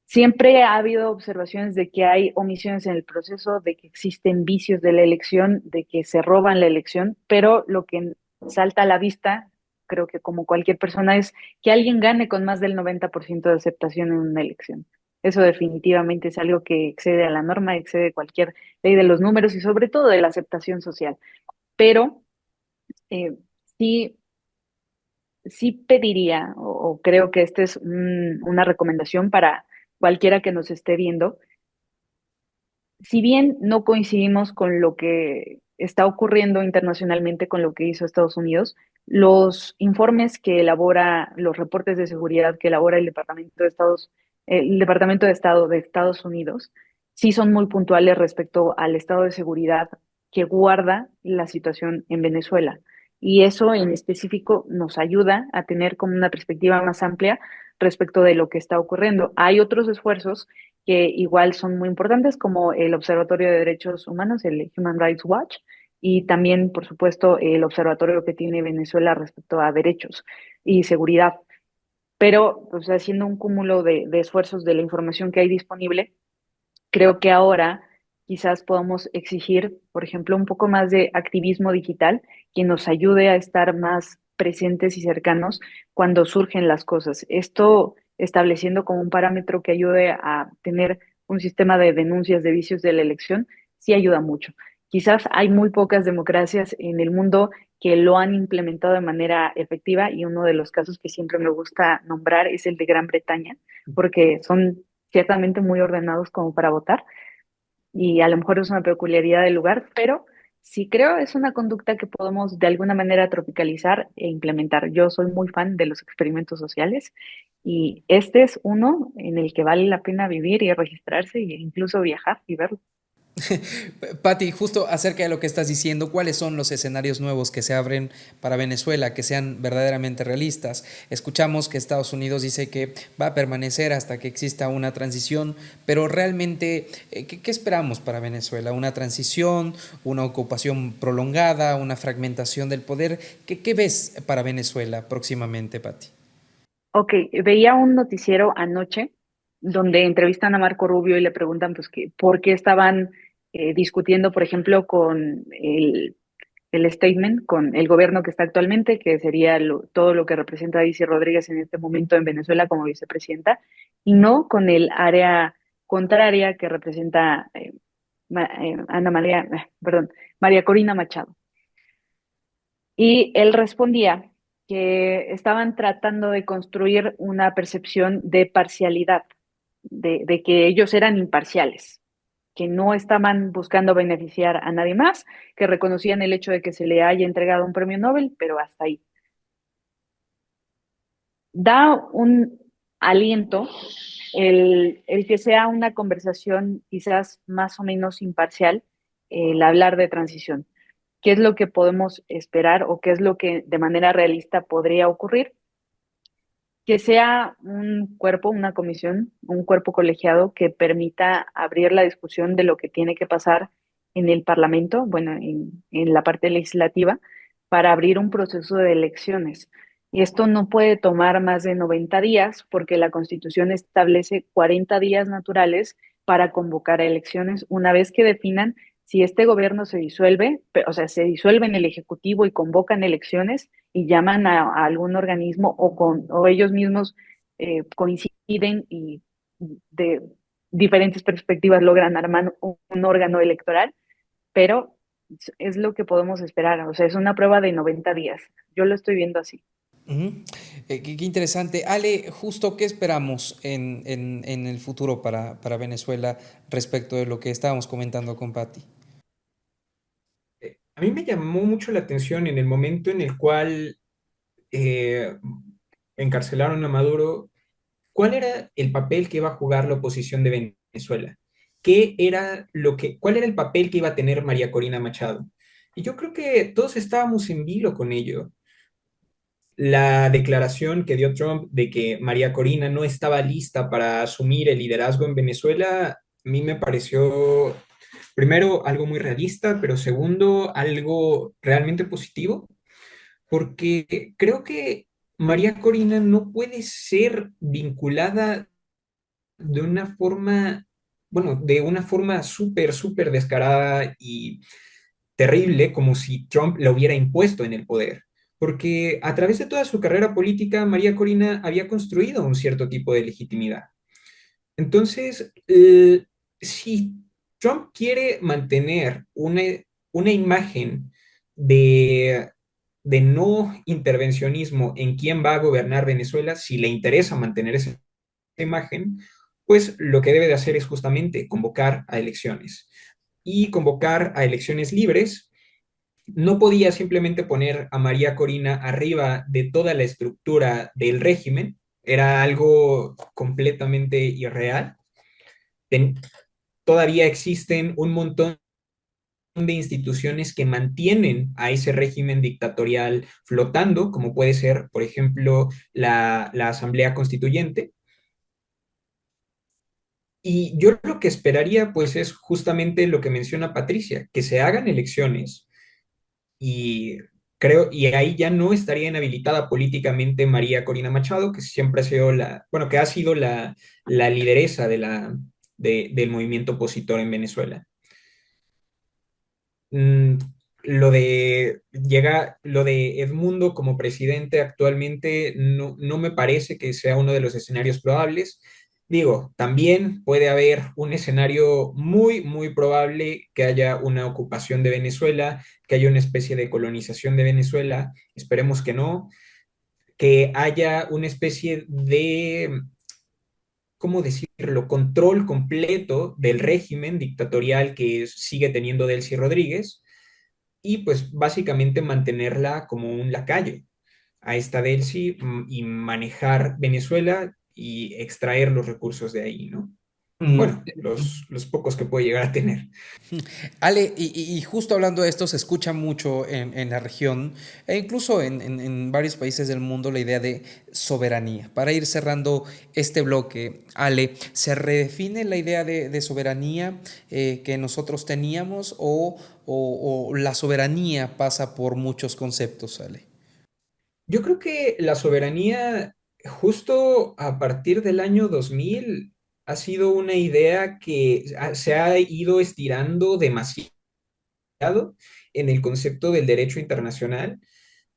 siempre ha habido observaciones de que hay omisiones en el proceso, de que existen vicios de la elección, de que se roban la elección, pero lo que salta a la vista, creo que como cualquier persona, es que alguien gane con más del 90% de aceptación en una elección. Eso definitivamente es algo que excede a la norma, excede cualquier ley de los números y sobre todo de la aceptación social. Pero eh, sí, sí pediría, o creo que esta es una recomendación para cualquiera que nos esté viendo, si bien no coincidimos con lo que está ocurriendo internacionalmente con lo que hizo Estados Unidos, los informes que elabora, los reportes de seguridad que elabora el Departamento de Estado de Estados Unidos, sí son muy puntuales respecto al estado de seguridad que guarda la situación en Venezuela. Y eso en específico nos ayuda a tener como una perspectiva más amplia respecto de lo que está ocurriendo. Hay otros esfuerzos que igual son muy importantes, como el Observatorio de Derechos Humanos, el Human Rights Watch, y también, por supuesto, el observatorio que tiene Venezuela respecto a derechos y seguridad. Pero, pues, haciendo un cúmulo de esfuerzos de la información que hay disponible, creo que ahora quizás podamos exigir, por ejemplo, un poco más de activismo digital que nos ayude a estar más presentes y cercanos cuando surgen las cosas. Esto estableciendo como un parámetro que ayude a tener un sistema de denuncias de vicios de la elección, sí ayuda mucho. Quizás hay muy pocas democracias en el mundo que lo han implementado de manera efectiva y uno de los casos que siempre me gusta nombrar es el de Gran Bretaña, porque son ciertamente muy ordenados como para votar y a lo mejor es una peculiaridad del lugar, pero sí creo es una conducta que podemos de alguna manera tropicalizar e implementar. Yo soy muy fan de los experimentos sociales y este es uno en el que vale la pena vivir y registrarse e incluso viajar y verlo. Patti, justo acerca de lo que estás diciendo, ¿cuáles son los escenarios nuevos que se abren para Venezuela, que sean verdaderamente realistas? Escuchamos que Estados Unidos dice que va a permanecer hasta que exista una transición, pero realmente, ¿qué esperamos para Venezuela? ¿Una transición, una ocupación prolongada, una fragmentación del poder? ¿Qué ves para Venezuela próximamente, Patti? Ok, veía un noticiero anoche donde entrevistan a Marco Rubio y le preguntan pues que por qué estaban discutiendo, por ejemplo, con el statement, con el gobierno que está actualmente, que sería todo lo que representa Daisy Rodríguez en este momento en Venezuela como vicepresidenta, y no con el área contraria que representa Ana María, perdón, María Corina Machado. Y él respondía que estaban tratando de construir una percepción de parcialidad, de que ellos eran imparciales, que no estaban buscando beneficiar a nadie más, que reconocían el hecho de que se le haya entregado un premio Nobel, pero hasta ahí. Da un aliento el que sea una conversación quizás más o menos imparcial, el hablar de transición. ¿Qué es lo que podemos esperar o qué es lo que de manera realista podría ocurrir? Que sea un cuerpo, una comisión, un cuerpo colegiado que permita abrir la discusión de lo que tiene que pasar en el Parlamento, bueno, en la parte legislativa, para abrir un proceso de elecciones. Y esto no puede tomar más de 90 días porque la Constitución establece 40 días naturales para convocar a elecciones una vez que definan si este gobierno se disuelve, o sea, se disuelve en el Ejecutivo y convocan elecciones y llaman a algún organismo o ellos mismos coinciden y de diferentes perspectivas logran armar un órgano electoral, pero Es lo que podemos esperar. O sea, es una prueba de 90 días. Yo lo estoy viendo así. Ujú. Qué interesante. Ale, justo qué esperamos en el futuro para Venezuela respecto de lo que estábamos comentando con Patti. A mí me llamó mucho la atención en el momento en el cual eh, encarcelaron a Maduro. ¿Cuál era el papel que iba a jugar la oposición de Venezuela? ¿Cuál era el papel que iba a tener María Corina Machado? Y yo creo que todos estábamos en vilo con ello. La declaración que dio Trump de que María Corina no estaba lista para asumir el liderazgo en Venezuela, a mí me pareció, primero, algo muy realista, pero segundo, algo realmente positivo, porque creo que María Corina no puede ser vinculada de una forma, bueno, de una forma súper, súper descarada y terrible, como si Trump la hubiera impuesto en el poder. Porque a través de toda su carrera política, María Corina había construido un cierto tipo de legitimidad. Entonces, si Trump quiere mantener una imagen de, de no intervencionismo en quién va a gobernar Venezuela, si le interesa mantener esa imagen, pues lo que debe de hacer es justamente convocar a elecciones y convocar a elecciones libres. No podía simplemente poner a María Corina arriba de toda la estructura del régimen, era algo completamente irreal. Ten- Todavía existen un montón de instituciones que mantienen a ese régimen dictatorial flotando, como puede ser, por ejemplo, la Asamblea Constituyente. Y yo lo que esperaría, pues, es justamente lo que menciona Patricia, que se hagan elecciones y y ahí ya no estaría inhabilitada políticamente María Corina Machado, que siempre ha sido bueno, que ha sido la lideresa del movimiento opositor en Venezuela. mm, lo de Edmundo como presidente actualmente no me parece que sea uno de los escenarios probables. Digo, también puede haber un escenario muy, muy probable que haya una ocupación de Venezuela, que haya una especie de colonización de Venezuela, esperemos que no, que haya una especie de, ¿cómo decirlo?, control completo del régimen dictatorial que sigue teniendo Delcy Rodríguez y pues básicamente mantenerla como un lacayo a esta Delcy y manejar Venezuela y extraer los recursos de ahí, ¿no? Mm, Bueno, los pocos que puede llegar a tener. Ale, y justo hablando de esto, se escucha mucho en la región e incluso en varios países del mundo la idea de soberanía. Para ir cerrando este bloque, Ale, ¿se redefine la idea de soberanía que nosotros teníamos o la soberanía pasa por muchos conceptos, Ale? Yo creo que la soberanía, justo a partir del año 2000 ha sido una idea que se ha ido estirando demasiado en el concepto del derecho internacional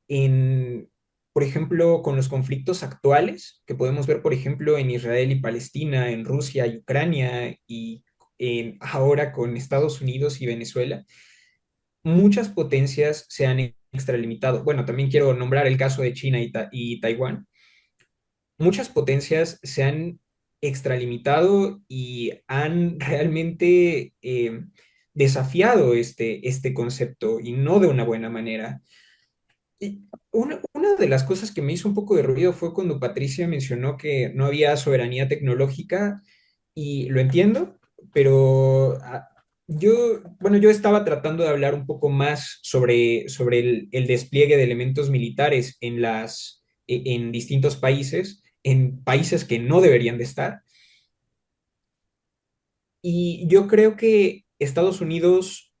en, por ejemplo, con los conflictos actuales que podemos ver, por ejemplo, en Israel y Palestina, en Rusia y Ucrania y ahora con Estados Unidos y Venezuela, muchas potencias se han extralimitado. Bueno, también quiero nombrar el caso de China y Taiwán. Muchas potencias se han extralimitado y han realmente desafiado este concepto y no de una buena manera. Y una de las cosas que me hizo un poco de ruido fue cuando Patricia mencionó que no había soberanía tecnológica y lo entiendo, pero bueno, yo estaba tratando de hablar un poco más sobre el despliegue de elementos militares en distintos países, en países que no deberían de estar. Y yo creo que Estados Unidos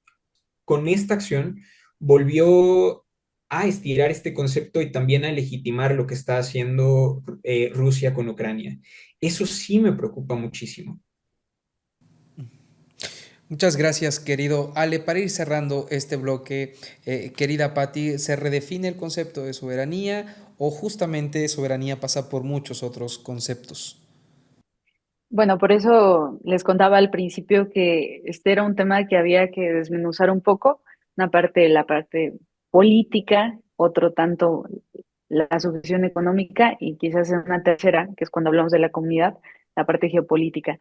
con esta acción volvió a estirar este concepto y también a legitimar lo que está haciendo Rusia con Ucrania. Eso sí me preocupa muchísimo. Muchas gracias, querido Ale. Para ir cerrando este bloque, querida Patti, ¿se redefine el concepto de soberanía o justamente soberanía pasa por muchos otros conceptos? Bueno, por eso les contaba al principio que este era un tema que había que desmenuzar un poco, una parte de la parte política, otro tanto la sucesión económica y quizás una tercera, que es cuando hablamos de la comunidad, la parte geopolítica.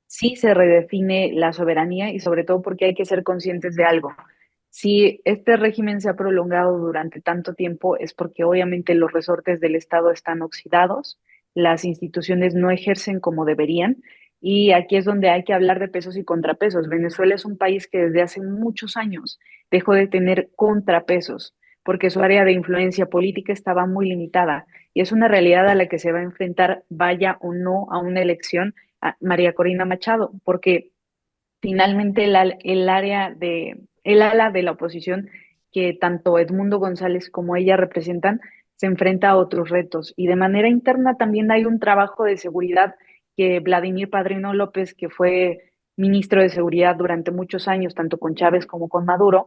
Sí se redefine la soberanía y sobre todo porque hay que ser conscientes de algo. Si este régimen se ha prolongado durante tanto tiempo es porque obviamente los resortes del Estado están oxidados, las instituciones no ejercen como deberían y aquí es donde hay que hablar de pesos y contrapesos. Venezuela es un país que desde hace muchos años dejó de tener contrapesos porque su área de influencia política estaba muy limitada y es una realidad a la que se va a enfrentar, vaya o no a una elección, a María Corina Machado, porque finalmente el ala de la oposición que tanto Edmundo González como ella representan se enfrenta a otros retos y de manera interna también hay un trabajo de seguridad que Vladimir Padrino López, que fue ministro de Seguridad durante muchos años, tanto con Chávez como con Maduro,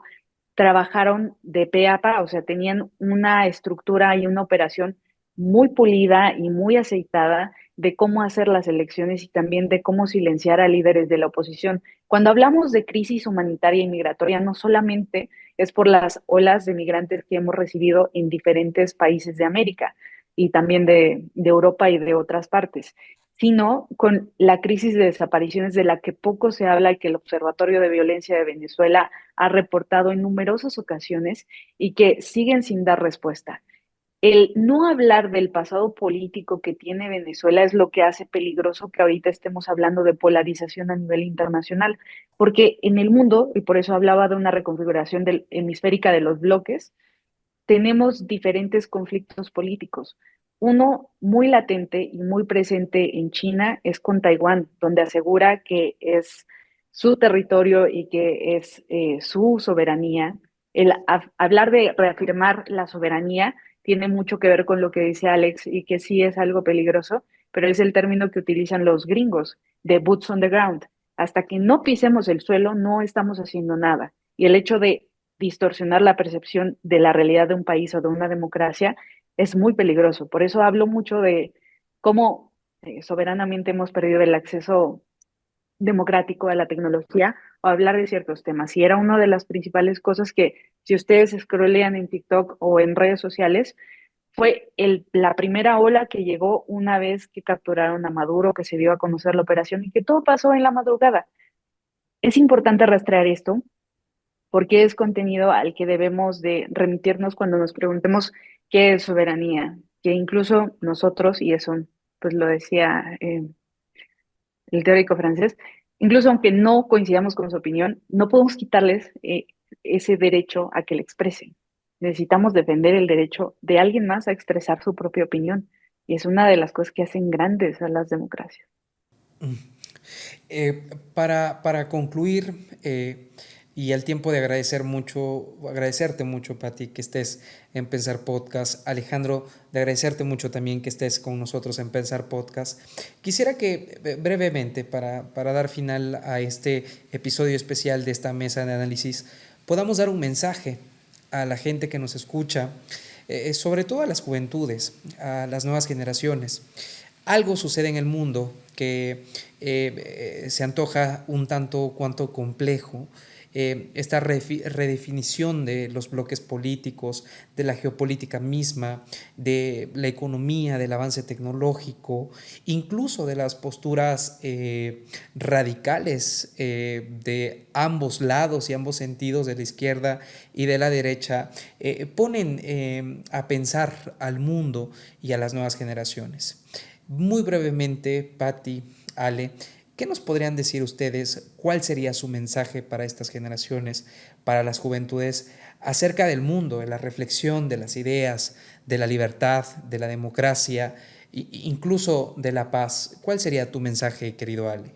trabajaron de pe a pa, o sea, tenían una estructura y una operación muy pulida y muy aceitada de cómo hacer las elecciones y también de cómo silenciar a líderes de la oposición. Cuando hablamos de crisis humanitaria y migratoria, no solamente es por las olas de migrantes que hemos recibido en diferentes países de América y también de Europa y de otras partes, sino con la crisis de desapariciones de la que poco se habla y que el Observatorio de Violencia de Venezuela ha reportado en numerosas ocasiones y que siguen sin dar respuesta. El no hablar del pasado político que tiene Venezuela es lo que hace peligroso que ahorita estemos hablando de polarización a nivel internacional, porque en el mundo, y por eso hablaba de una reconfiguración hemisférica de los bloques, tenemos diferentes conflictos políticos. Uno muy latente y muy presente en China es con Taiwán, donde asegura que es su territorio y que es su soberanía. Hablar de reafirmar la soberanía tiene mucho que ver con lo que dice Alex y que sí es algo peligroso, pero es el término que utilizan los gringos, de boots on the ground. Hasta que no pisemos el suelo, no estamos haciendo nada. Y el hecho de distorsionar la percepción de la realidad de un país o de una democracia es muy peligroso. Por eso hablo mucho de cómo soberanamente hemos perdido el acceso democrático a la tecnología o hablar de ciertos temas. Y era una de las principales cosas que, si ustedes scrollean en TikTok o en redes sociales, fue la primera ola que llegó una vez que capturaron a Maduro, que se dio a conocer la operación y que todo pasó en la madrugada. Es importante rastrear esto porque es contenido al que debemos de remitirnos cuando nos preguntemos qué es soberanía, que incluso nosotros, y eso pues lo decía el teórico francés, incluso aunque no coincidamos con su opinión, no podemos quitarles ese derecho a que le expresen. Necesitamos defender el derecho de alguien más a expresar su propia opinión. Y es una de las cosas que hacen grandes a las democracias. Para concluir, y al tiempo de agradecerte mucho, Pati, que estés en Pensar Podcast, Alejandro, de agradecerte mucho también que estés con nosotros en Pensar Podcast, quisiera que brevemente, para dar final a este episodio especial de esta mesa de análisis, podamos dar un mensaje a la gente que nos escucha, sobre todo a las juventudes, a las nuevas generaciones. Algo sucede en el mundo que se antoja un tanto cuanto complejo. Esta redefinición de los bloques políticos, de la geopolítica misma, de la economía, del avance tecnológico, incluso de las posturas radicales de ambos lados y ambos sentidos, de la izquierda y de la derecha, ponen a pensar al mundo y a las nuevas generaciones. Muy brevemente, Patti, Ale, ¿qué nos podrían decir ustedes? ¿Cuál sería su mensaje para estas generaciones, para las juventudes, acerca del mundo, de la reflexión, de las ideas, de la libertad, de la democracia, e incluso de la paz? ¿Cuál sería tu mensaje, querido Ale?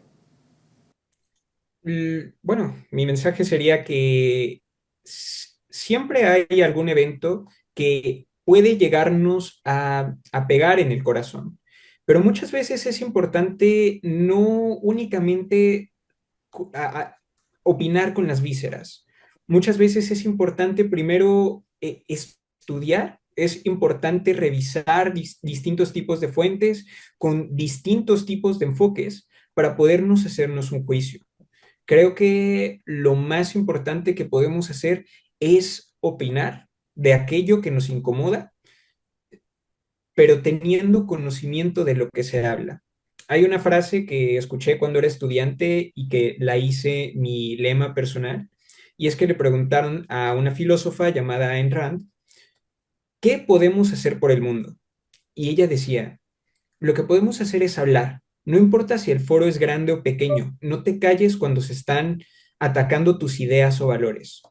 Bueno, mi mensaje sería que siempre hay algún evento que puede llegarnos a pegar en el corazón, pero muchas veces es importante no únicamente cu- a- a- opinar con las vísceras. Muchas veces es importante primero estudiar, es importante revisar distintos tipos de fuentes con distintos tipos de enfoques para podernos hacernos un juicio. Creo que lo más importante que podemos hacer es opinar de aquello que nos incomoda, pero teniendo conocimiento de lo que se habla. Hay una frase que escuché cuando era estudiante y que la hice mi lema personal, y es que le preguntaron a una filósofa llamada Ayn Rand, ¿qué podemos hacer por el mundo? Y ella decía, lo que podemos hacer es hablar. No importa si el foro es grande o pequeño, no te calles cuando se están atacando tus ideas o valores.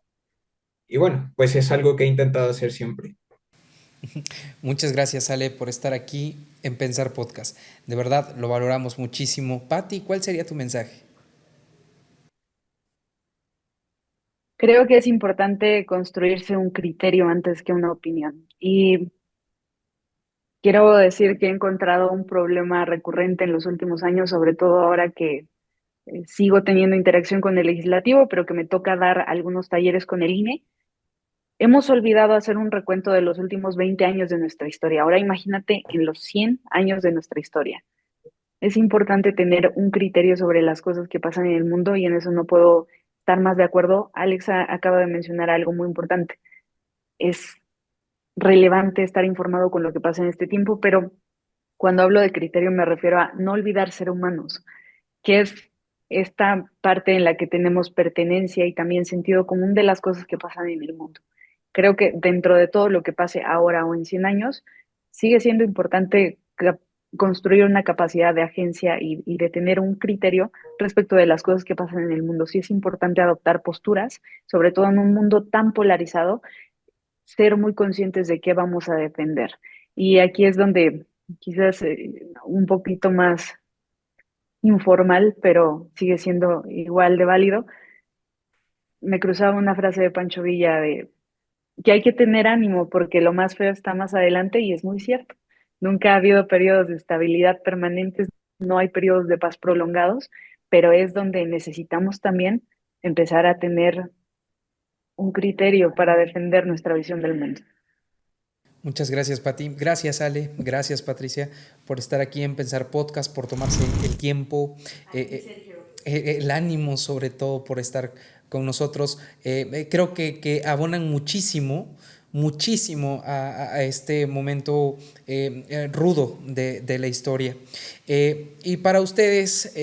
Y bueno, pues es algo que he intentado hacer siempre. Muchas gracias, Ale, por estar aquí en Pensar Podcast. De verdad, lo valoramos muchísimo. Patti, ¿cuál sería tu mensaje? Creo que es importante construirse un criterio antes que una opinión. Y quiero decir que he encontrado un problema recurrente en los últimos años, sobre todo ahora que sigo teniendo interacción con el legislativo, pero que me toca dar algunos talleres con el INE. Hemos olvidado hacer un recuento de los últimos 20 años de nuestra historia. Ahora imagínate en los 100 años de nuestra historia. Es importante tener un criterio sobre las cosas que pasan en el mundo y en eso no puedo estar más de acuerdo. Alexa acaba de mencionar algo muy importante. Es relevante estar informado con lo que pasa en este tiempo, pero cuando hablo de criterio me refiero a no olvidar ser humanos, que es esta parte en la que tenemos pertenencia y también sentido común de las cosas que pasan en el mundo. Creo que dentro de todo lo que pase ahora o en 100 años, sigue siendo importante construir una capacidad de agencia y de tener un criterio respecto de las cosas que pasan en el mundo. Sí es importante adoptar posturas, sobre todo en un mundo tan polarizado, ser muy conscientes de qué vamos a defender. Y aquí es donde quizás un poquito más informal, pero sigue siendo igual de válido. Me cruzaba una frase de Pancho Villa de que hay que tener ánimo porque lo más feo está más adelante y es muy cierto. Nunca ha habido periodos de estabilidad permanentes, no hay periodos de paz prolongados, pero es donde necesitamos también empezar a tener un criterio para defender nuestra visión del mundo. Muchas gracias, Pati. Gracias, Ale. Gracias, Patricia, por estar aquí en Pensar Podcast, por tomarse el tiempo, el ánimo, sobre todo, por estar con nosotros. Creo que abonan muchísimo, muchísimo a este momento rudo de la historia. Y para ustedes,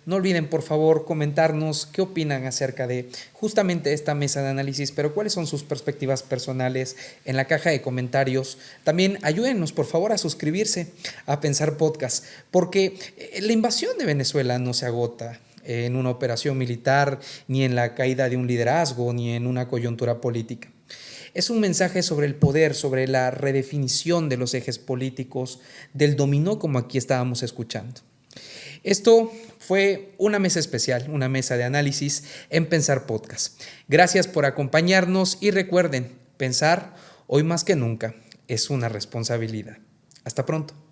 no olviden por favor comentarnos qué opinan acerca de justamente esta mesa de análisis, pero cuáles son sus perspectivas personales en la caja de comentarios. También ayúdennos por favor a suscribirse a Pensar Podcast, porque la invasión de Venezuela no se agota en una operación militar, ni en la caída de un liderazgo, ni en una coyuntura política. Es un mensaje sobre el poder, sobre la redefinición de los ejes políticos, del dominó como aquí estábamos escuchando. Esto fue una mesa especial, una mesa de análisis en Pensar Podcast. Gracias por acompañarnos y recuerden, pensar hoy más que nunca es una responsabilidad. Hasta pronto.